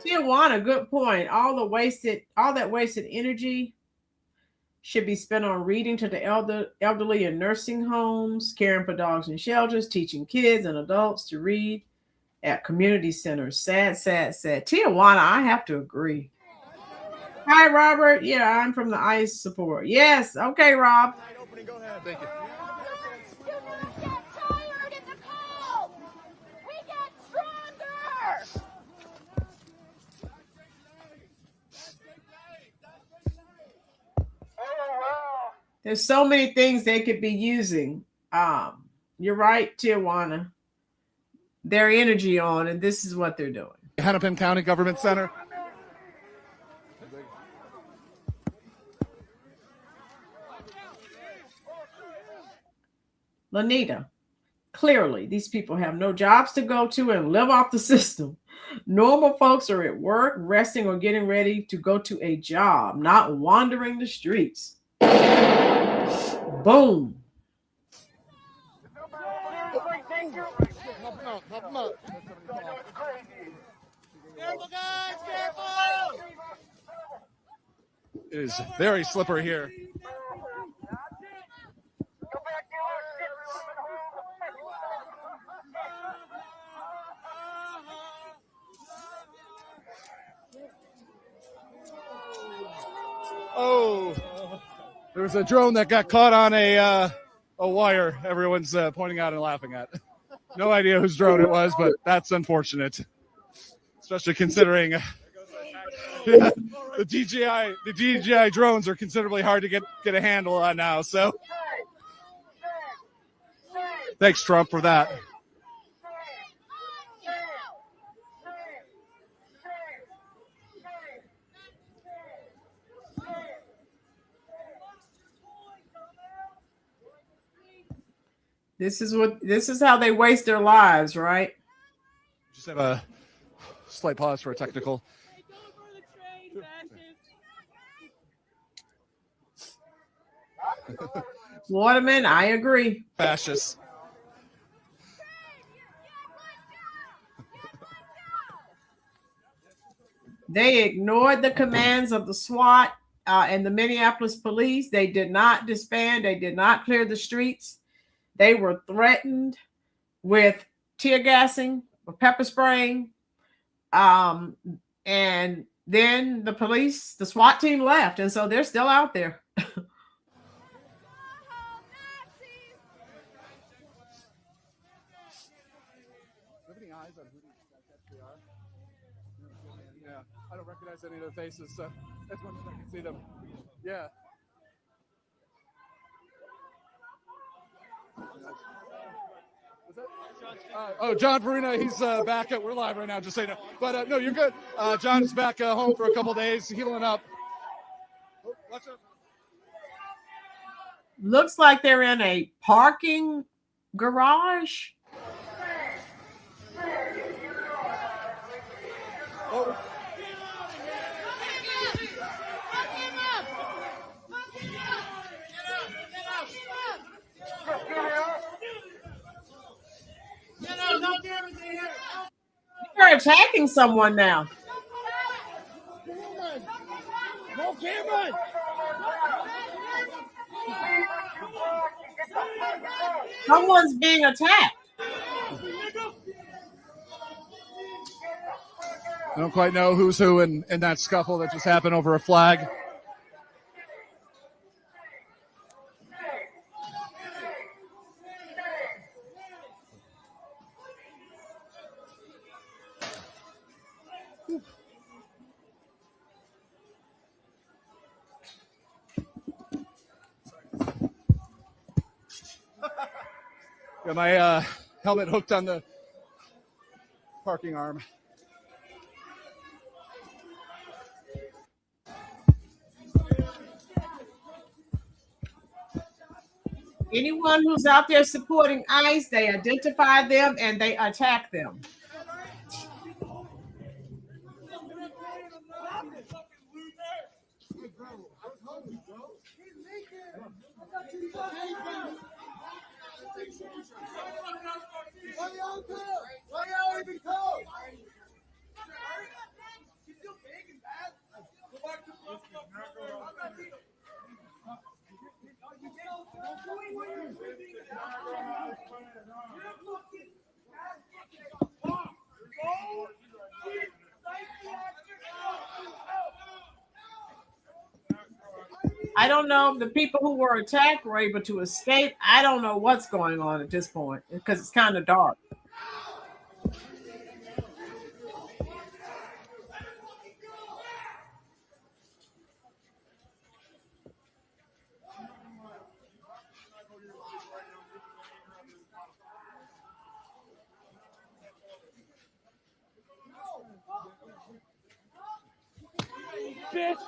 Tijuana, good point. All that wasted energy should be spent on reading to the elderly in nursing homes, caring for dogs in shelters, teaching kids and adults to read at community centers. Sad, sad, sad. Tijuana, I have to agree. Hi, Robert. Yeah, I'm from the ICE support. Yes. Okay, Rob. Go ahead. Thank you. Do not get tired in the cold. We get stronger. There's so many things they could be using. You're right, Tijuana. Their energy on, and this is what they're doing. Hennepin County Government Center. Lanita, clearly these people have no jobs to go to and live off the system. Normal folks are at work, resting, or getting ready to go to a job, not wandering the streets. Boom. Careful, guys, careful. It is very slippery here. Oh, there was a drone that got caught on a wire. Everyone's pointing out and laughing at. No idea whose drone it was, but that's unfortunate, especially considering the DJI drones are considerably hard to get a handle on now. So, thanks, Trump, for that. This is how they waste their lives, right? Just have a slight pause for a technical. Waterman, I agree. Fascists. They ignored the commands of the SWAT and the Minneapolis police. They did not disband. They did not clear the streets. They were threatened with tear gassing, with pepper spraying. And then the SWAT team left. And so they're still out there. Yeah, I don't recognize any of their faces, so as much as I can see them. Yeah. John Farina, he's back. We're live right now, just so you know. But no, you're good. John's back home for a couple days, healing up. Watch out. Looks like they're in a parking garage. Oh. You're attacking someone now. No camera. Someone's being attacked. I don't quite know who's who in that scuffle that just happened over a flag. Got my helmet hooked on the parking arm. Anyone who's out there supporting ICE, they identify them and they attack them. I don't know if the people who were attacked were able to escape. I don't know what's going on at this point because it's kind of dark. Bitch.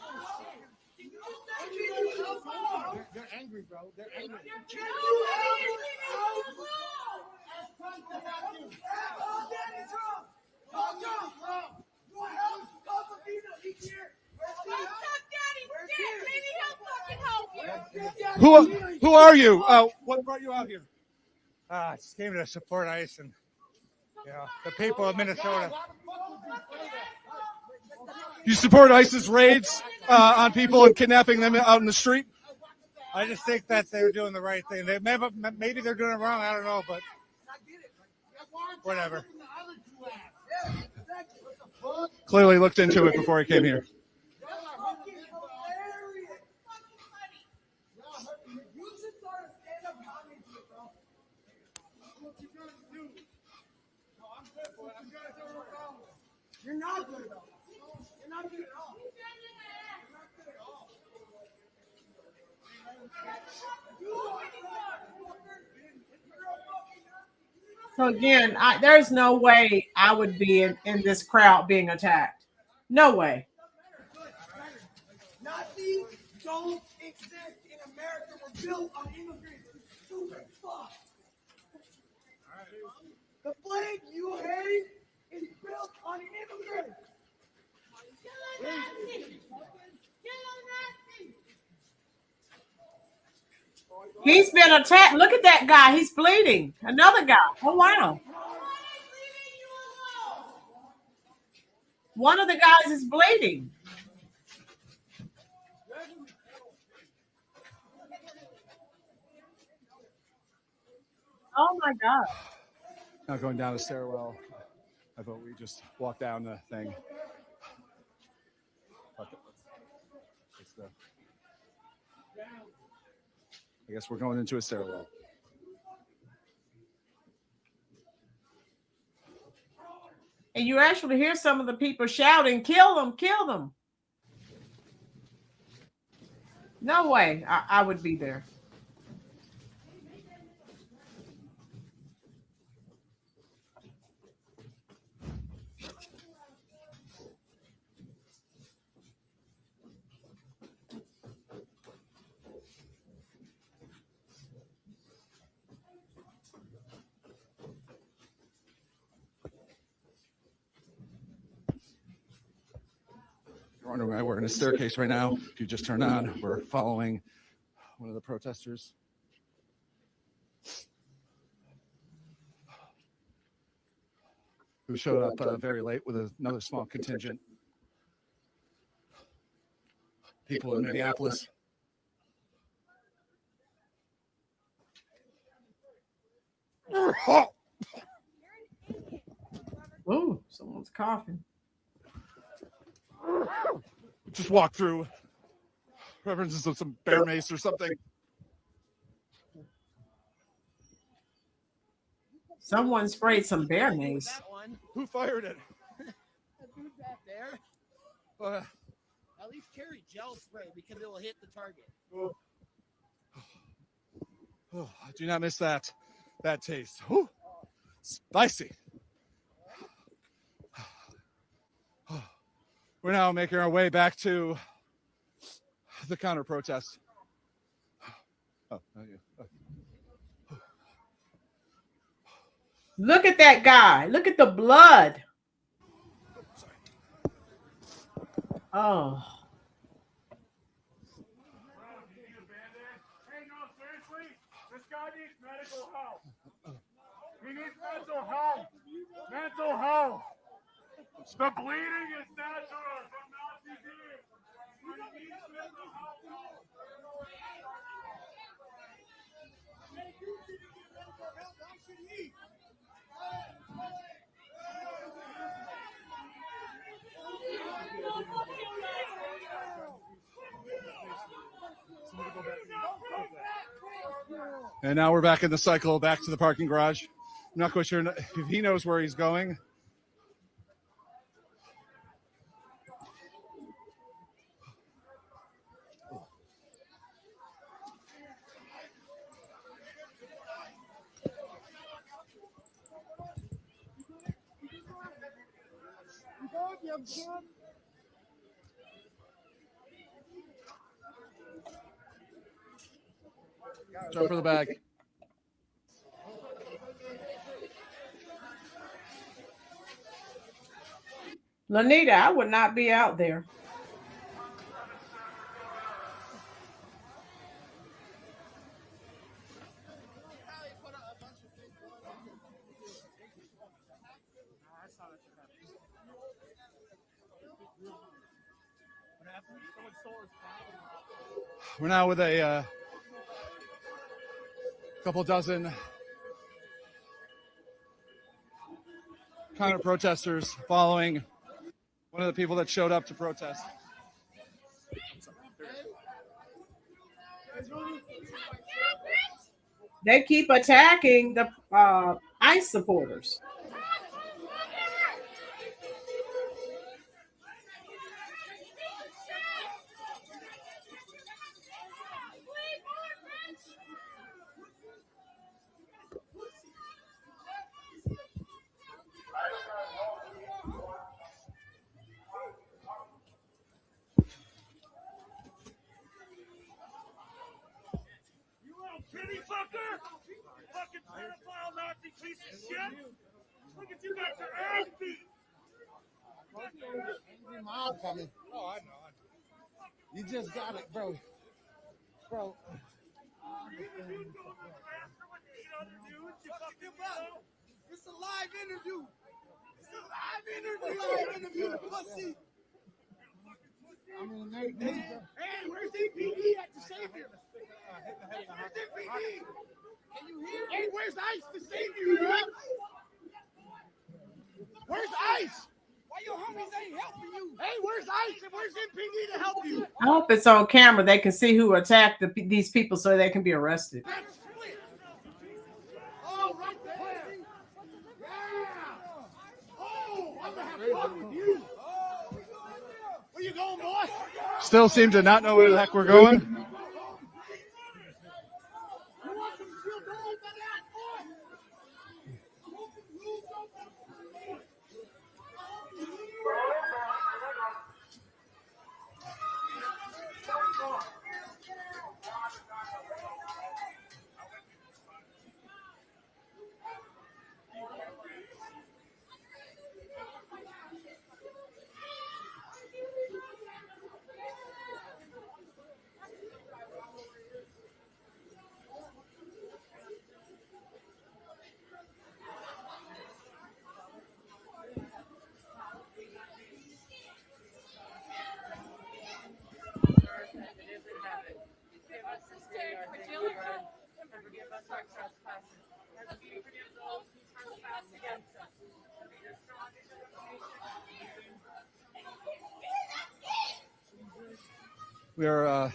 They're angry, bro. They're angry. Who are you? What brought you out here? I just came to support ICE and the people of Minnesota. You support ICE's raids on people and kidnapping them out in the street? I just think that they're doing the right thing. Maybe they're doing it wrong. I don't know, but whatever. Clearly looked into it before he came here. You're not good at all. You're not good at all. So again, there's no way I would be in this crowd being attacked. No way. Nazis don't exist in America. We're built on immigrants. Stupid fuck. The flag you hate is built on immigrants. Kill a Nazi! Kill a Nazi! He's been attacked. Look at that guy. He's bleeding. Another guy. Oh, wow. One of the guys is bleeding. Oh, my God. Now going down the stairwell. I thought we just walked down the thing. I guess we're going into a stairwell. And you actually hear some of the people shouting, kill them, kill them. No way I would be there. You're wondering why we're in a staircase right now. If you just turn on, we're following one of the protesters. Who showed up very late with another small contingent. People in Minneapolis. Oh, someone's coughing. Just walk through. References of some bear mace or something. Someone sprayed some bear mace. Who fired it? That dude back there. At least carry gel spray because it will hit the target. Oh, I do not miss that taste. Whew. Spicy. We're now making our way back to the counter protest. Look at that guy. Look at the blood. Oh. Hey, no, seriously, this guy needs medical help. He needs mental health. Mental health. The bleeding is natural from Nazi being. He needs mental health. And now we're back in the cycle, back to the parking garage. I'm not quite sure if he knows where he's going. Jump for the bag. Lanita, I would not be out there. We're now with a couple dozen counter protesters following one of the people that showed up to protest. They keep attacking the ICE supporters. Kitty fucker! Fucking pedophile Nazi piece of shit! Look at you got your ass beat! Angry mob coming. Oh, I know. You just got it, bro. Bro. It's a live interview. It's a live interview. Pussy. I mean, hey, where's EPD at to save you? Where's EPD? Can you hear? Hey, where's ICE to save you, bro? Where's ICE? Why your homies ain't helping you? Hey, where's ICE and where's MPD to help you? I hope it's on camera. They can see who attacked these people so they can be arrested. Oh, right there. Yeah. Oh, I'm gonna have fun with you. Where you going, boy? Still seem to not know where the heck we're going. We are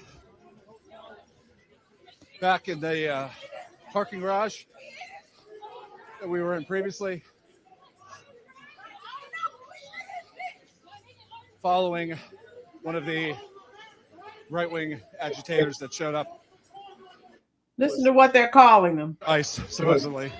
back in the parking garage that we were in previously, following one of the right-wing agitators that showed up. Listen to what they're calling them. ICE, supposedly.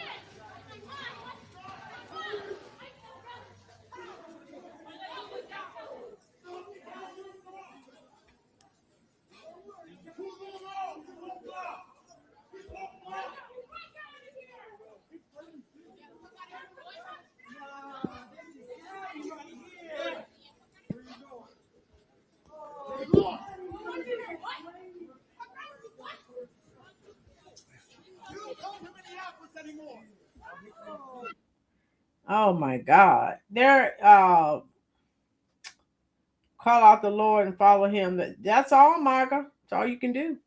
Oh my God. They're call out the Lord and follow him. That's all, Micah. That's all you can do.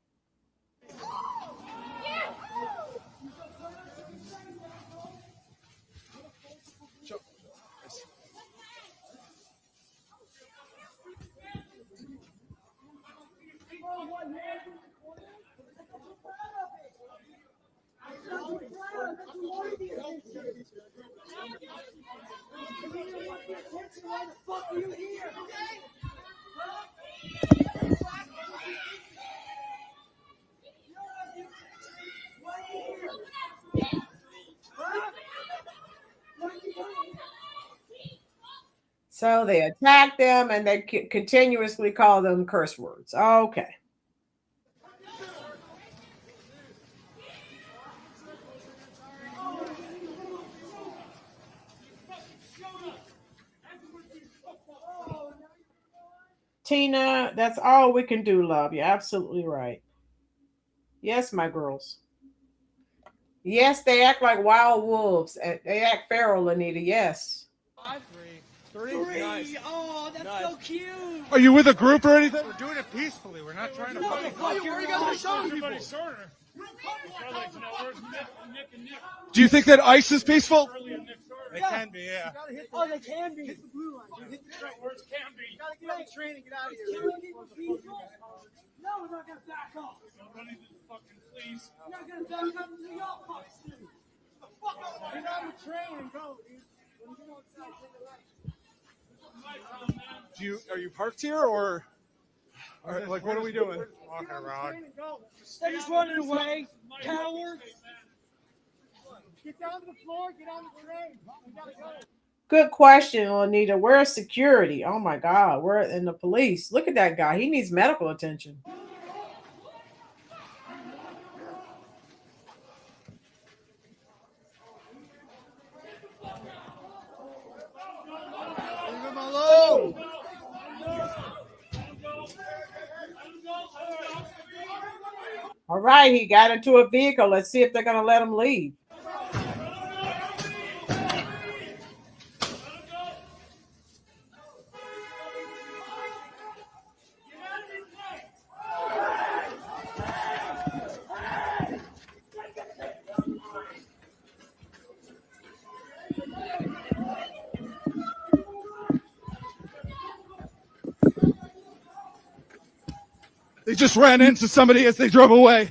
So they attack them and they continuously call them curse words. Okay. Tina, that's all we can do, love. You're absolutely right. Yes, my girls. Yes, they act like wild wolves. They act feral, Anita. Yes. 5, 3, 3. Nice. Oh, that's Nice. so cute. Are you with a group or anything? We're doing it peacefully. We're not trying to What the fight. fuck? Where are you guys showing people? Everybody's shorter. Do you think that ICE is peaceful? They can be, yeah. Oh, they can be. Hit the blue line. Hit the train. Words can be. You gotta get on the train and get out of here. Killing people peaceful? No, we're not gonna back up. Somebody just fucking please. We're not gonna back up until y'all fucks do. Get the fuck up. Get on the train and go, dude. When you get outside, take a left. Are you parked here or like what are we doing? Walking around. They're just running away. Cowards. Get down to the floor. Get on the train. We gotta go. Good question, Anita. Where's security? Oh my God. Where in the police? Look at that guy. He needs medical attention. Leave him alone. All right, he got into a vehicle. Let's see if they're going to let him leave. They just ran into somebody as they drove away.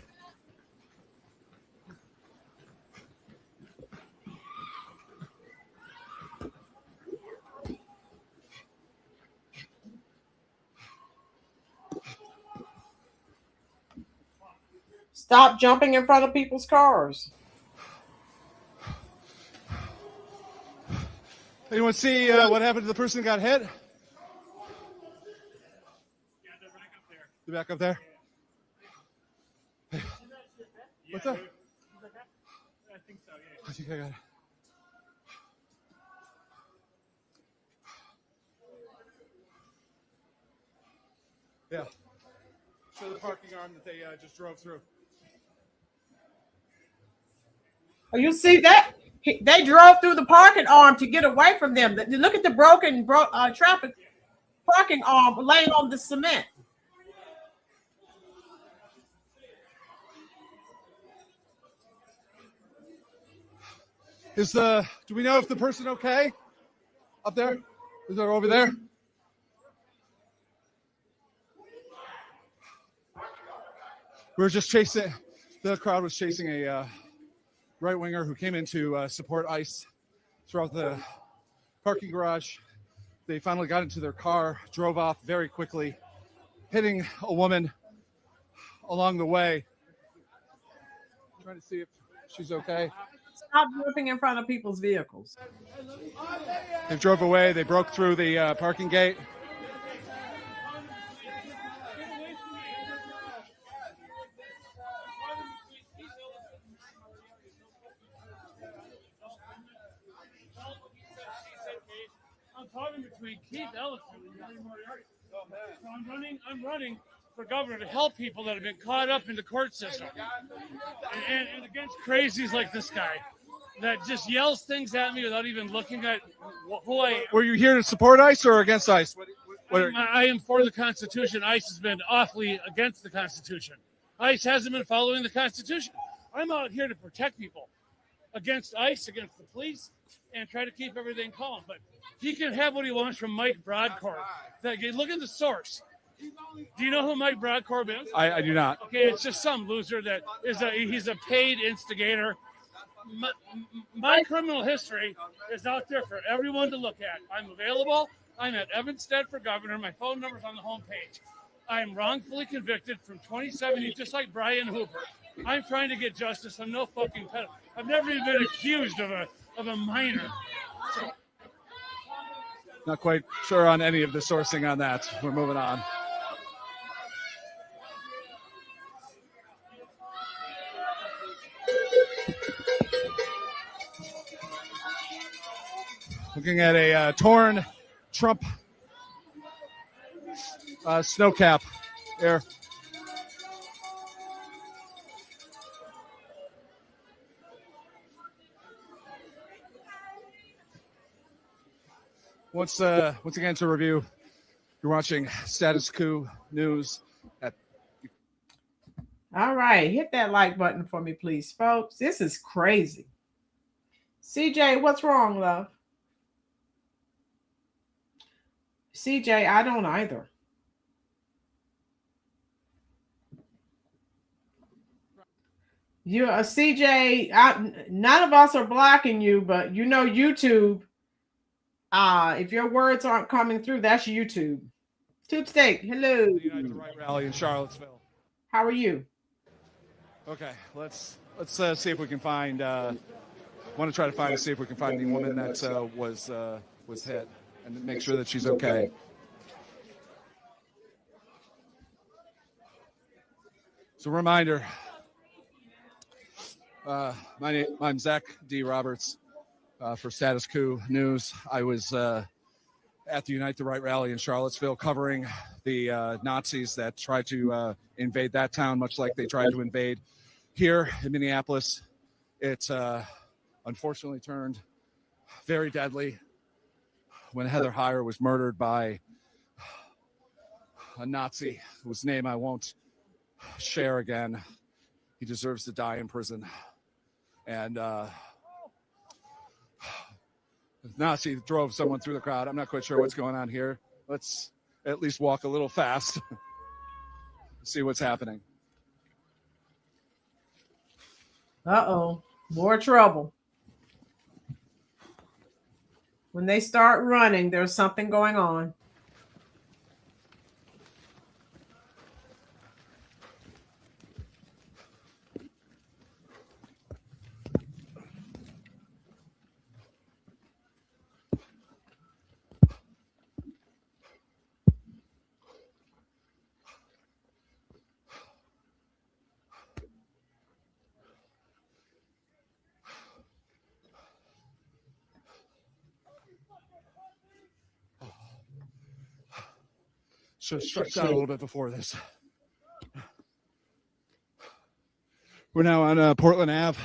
Stop jumping in front of people's cars. Anyone see what happened to the person who got hit? Yeah, they're back up there. You back up there? What's up? I think so, yeah. I think I got it. Yeah. Show the parking arm that they just drove through. Oh, you see that? They drove through the parking arm to get away from them. Look at the broken traffic parking arm laying on the cement. Do we know if the person okay? Up there? Is there over there? We were just chasing, the crowd was chasing a right-winger who came in to support ICE throughout the parking garage. They finally got into their car, drove off very quickly, hitting a woman along the way. Trying to see if she's okay. Stop jumping in front of people's vehicles. They drove away. They broke through the parking gate. I'm talking between Keith Ellison and Gary Moriarty. So I'm running for governor to help people that have been caught up in the court system and against crazies like this guy. that just yells things at me without even looking at who I am. Were you here to support ICE or against ICE? I am for the Constitution. ICE has been awfully against the Constitution. ICE hasn't been following the Constitution. I'm out here to protect people against ICE, against the police, and try to keep everything calm. But he can have what he wants from Mike Broadcorp. Look at the source. Do you know who Mike Broadcorp is? I do not. Okay, it's just some loser that he's a paid instigator. My criminal history is out there for everyone to look at. I'm available. I'm at Evansted for governor. My phone number's on the homepage. I'm wrongfully convicted from 2017, just like Brian Hooper. I'm trying to get justice. I'm no fucking pedophile. I've never even been accused of a minor. So, not quite sure on any of the sourcing on that. We're moving on. Looking at a torn Trump snow cap there. Once again to review, you're watching Status Quo News. All right, hit that like button for me, please, folks. This is crazy. CJ, what's wrong, love? CJ, I don't either. You're a CJ. None of us are blocking you, but you know YouTube. If your words aren't coming through, that's YouTube. Tube Steak, hello. The Unite the Right rally in Charlottesville. How are you? Okay, let's see if we can find. Want to try to see if we can find the woman that was hit and make sure that she's okay. So, reminder. I'm Zach D. Roberts for Status Quo News. I was at the Unite the Right rally in Charlottesville covering the Nazis that tried to invade that town, much like they tried to invade here in Minneapolis. It unfortunately turned very deadly when Heather Heyer was murdered by a Nazi whose name I won't share again. He deserves to die in prison. And the Nazi drove someone through the crowd. I'm not quite sure what's going on here. Let's at least walk a little fast. See what's happening. Uh-oh, more trouble. When they start running, there's something going on. Should have stretched out a little bit before this. We're now on Portland Ave.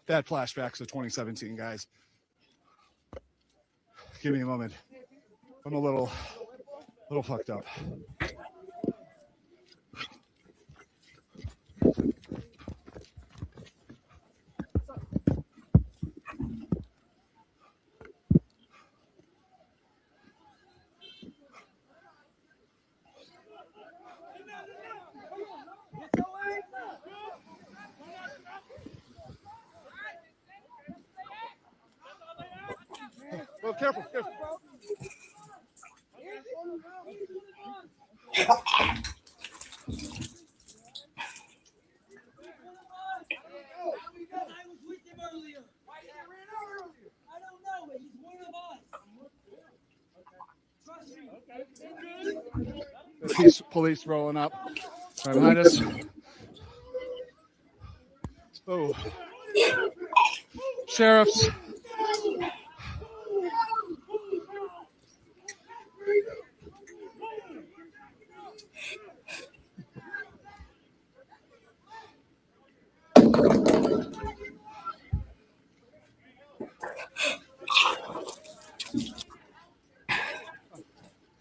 Bad flashbacks of 2017, guys. Give me a moment. I'm a little fucked up. Well, careful. Police rolling up right behind us. Oh, sheriffs.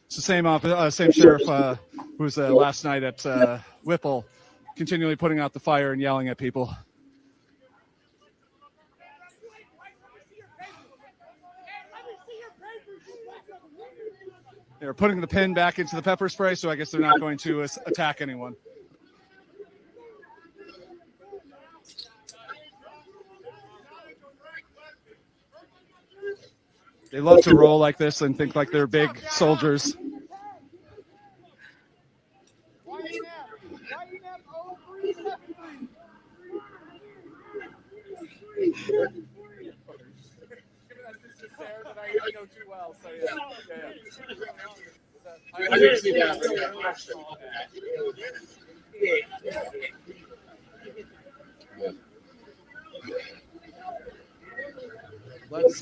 It's the same sheriff who was last night at Whipple, continually putting out the fire and yelling at people. They're putting the pin back into the pepper spray, so I guess they're not going to attack anyone. They love to roll like this and think like they're big soldiers. I didn't see that. Let's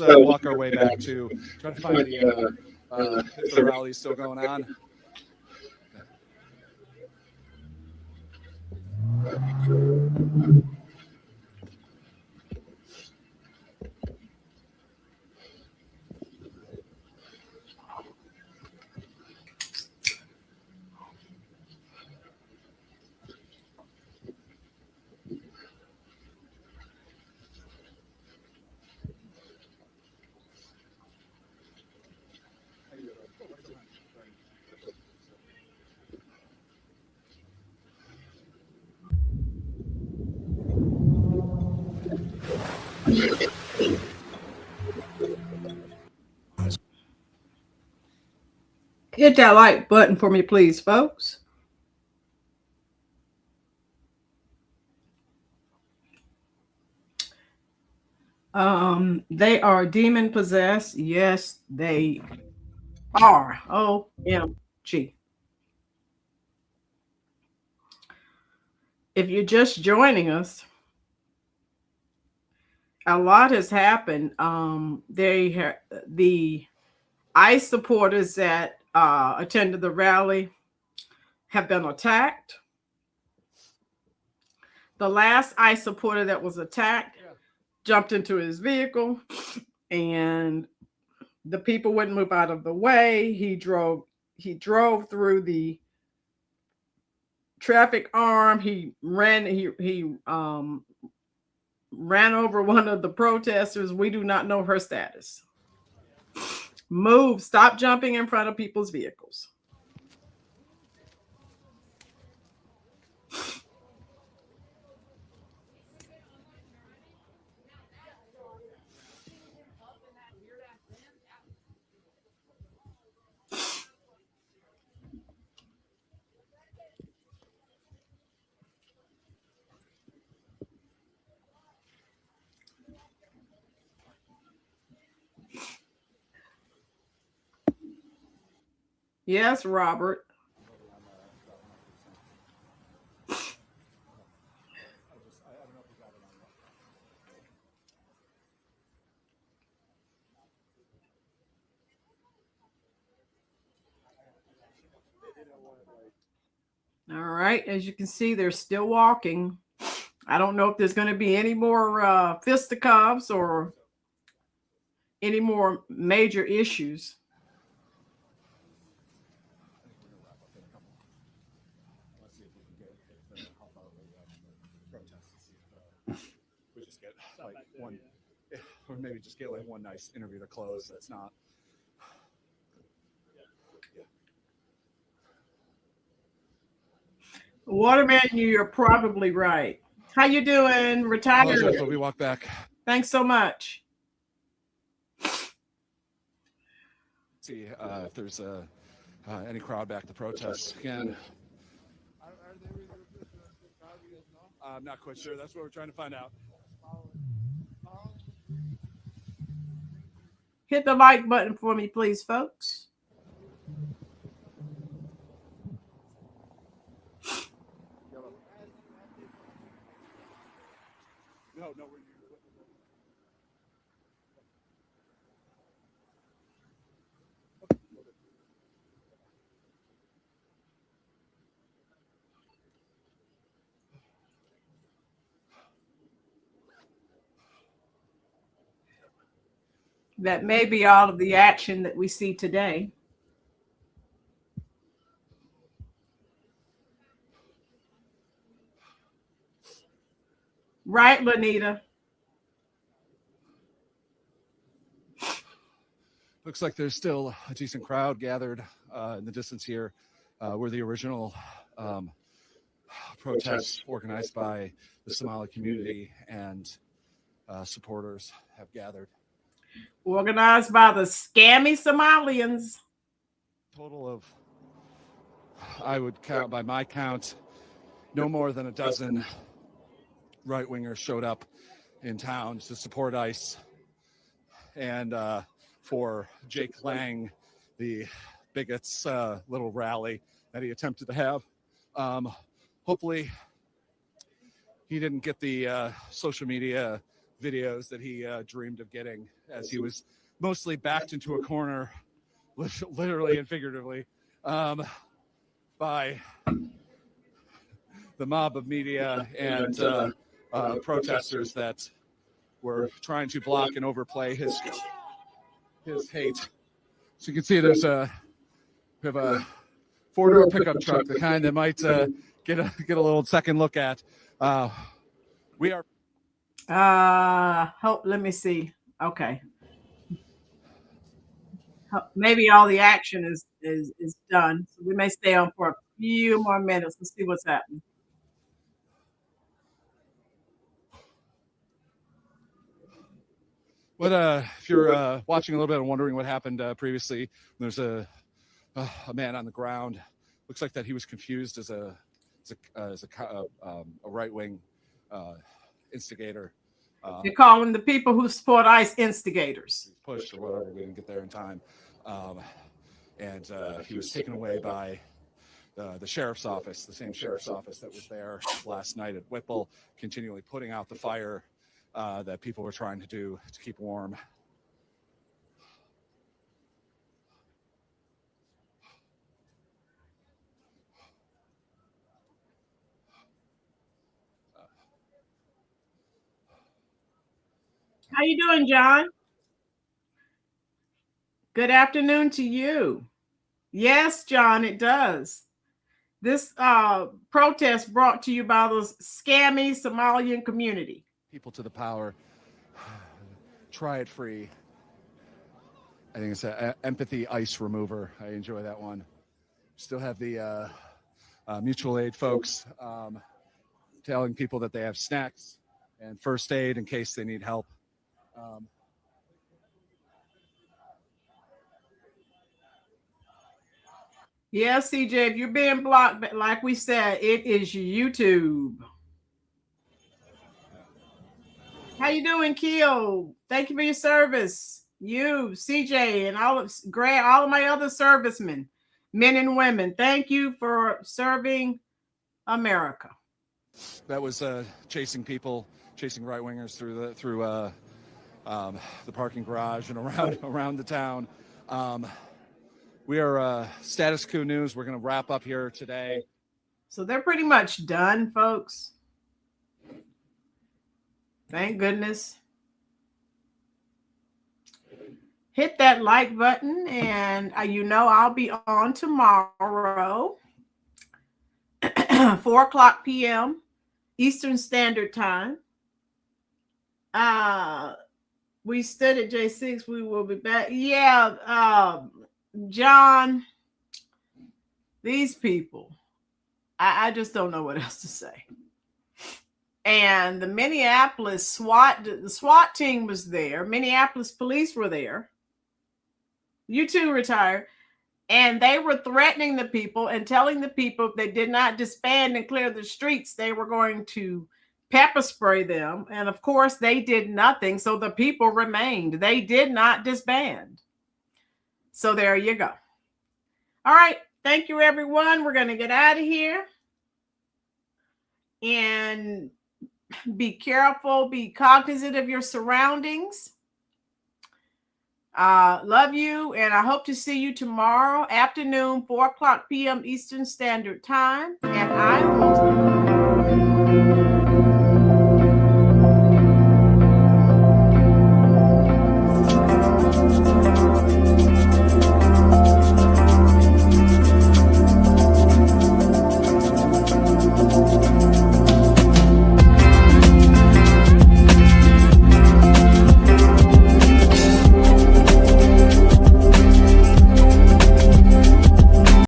walk our way back to try to find if the rally's still going on. Hit that like button for me, please, folks. They are demon possessed. Yes, they are. OMG. If you're just joining us, a lot has happened. The ICE supporters that attended the rally have been attacked. The last ICE supporter that was attacked jumped into his vehicle, and the people wouldn't move out of the way. He drove through the traffic arm. He ran over one of the protesters. We do not know her status. Move, stop jumping in front of people's vehicles. Yes, Robert. All right, as you can see, they're still walking. I don't know if there's going to be any more fisticuffs or any more major issues. We just get like one, or maybe just get like one nice interview to close. That's not. Waterman, you're probably right. How you doing? Retired. But we walk back. Thanks so much. See if there's any crowd back to protest again. I'm not quite sure. That's what we're trying to find out. Hit the like button for me, please, folks. No. That may be all of the action that we see today. Right, Lanita? Looks like there's still a decent crowd gathered in the distance here where the original protests organized by the Somali community and supporters have gathered. Organized by the scammy Somalians. Total of, I would count, by my count, no more than a dozen right-wingers showed up in town to support ICE and for Jake Lang, the bigot's little rally that he attempted to have. Hopefully he didn't get the social media videos that he dreamed of getting, as he was mostly backed into a corner, literally and figuratively, by the mob of media and protesters that were trying to block and overplay his hate. So you can see we have a four-door pickup truck, the kind that might get a little second look at. We are. Let me see. Okay. Maybe all the action is done. So we may stay on for a few more minutes to see what's happening. But if you're watching a little bit and wondering what happened previously, there's a man on the ground. Looks like that he was confused as a right-wing instigator. They call them the people who support ICE instigators. Pushed or whatever. We didn't get there in time. And he was taken away by the sheriff's office, the same sheriff's office that was there last night at Whipple, continually putting out the fire that people were trying to do to keep warm. How you doing, John? Good afternoon to you. Yes, John, it does. This protest brought to you by those scammy Somalian community. People to the power. Try it free. I think it's an empathy ice remover. I enjoy that one. Still have the mutual aid folks telling people that they have snacks and first aid in case they need help. Yeah, CJ, if you're being blocked, but like we said, it is YouTube. How you doing, Keel? Thank you for your service. You, CJ, and all of my other servicemen, men and women. Thank you for serving America. That was chasing right-wingers through the parking garage and around the town. We are Status Quo News. We're going to wrap up here today. So they're pretty much done, folks. Thank goodness. Hit that like button, and I'll be on tomorrow, 4:00 p.m. Eastern Standard Time. We stood at J6. We will be back. Yeah, John, these people, I just don't know what else to say. And the Minneapolis the SWAT team was there. Minneapolis police were there. You too, retired. And they were threatening the people and telling the people if they did not disband and clear the streets, they were going to pepper spray them. And of course, they did nothing. So the people remained. They did not disband. So there you go. All right. Thank you, everyone. We're going to get out of here. And be careful. Be cognizant of your surroundings. Love you. And I hope to see you tomorrow afternoon, 4 o'clock p.m. Eastern Standard Time. And I will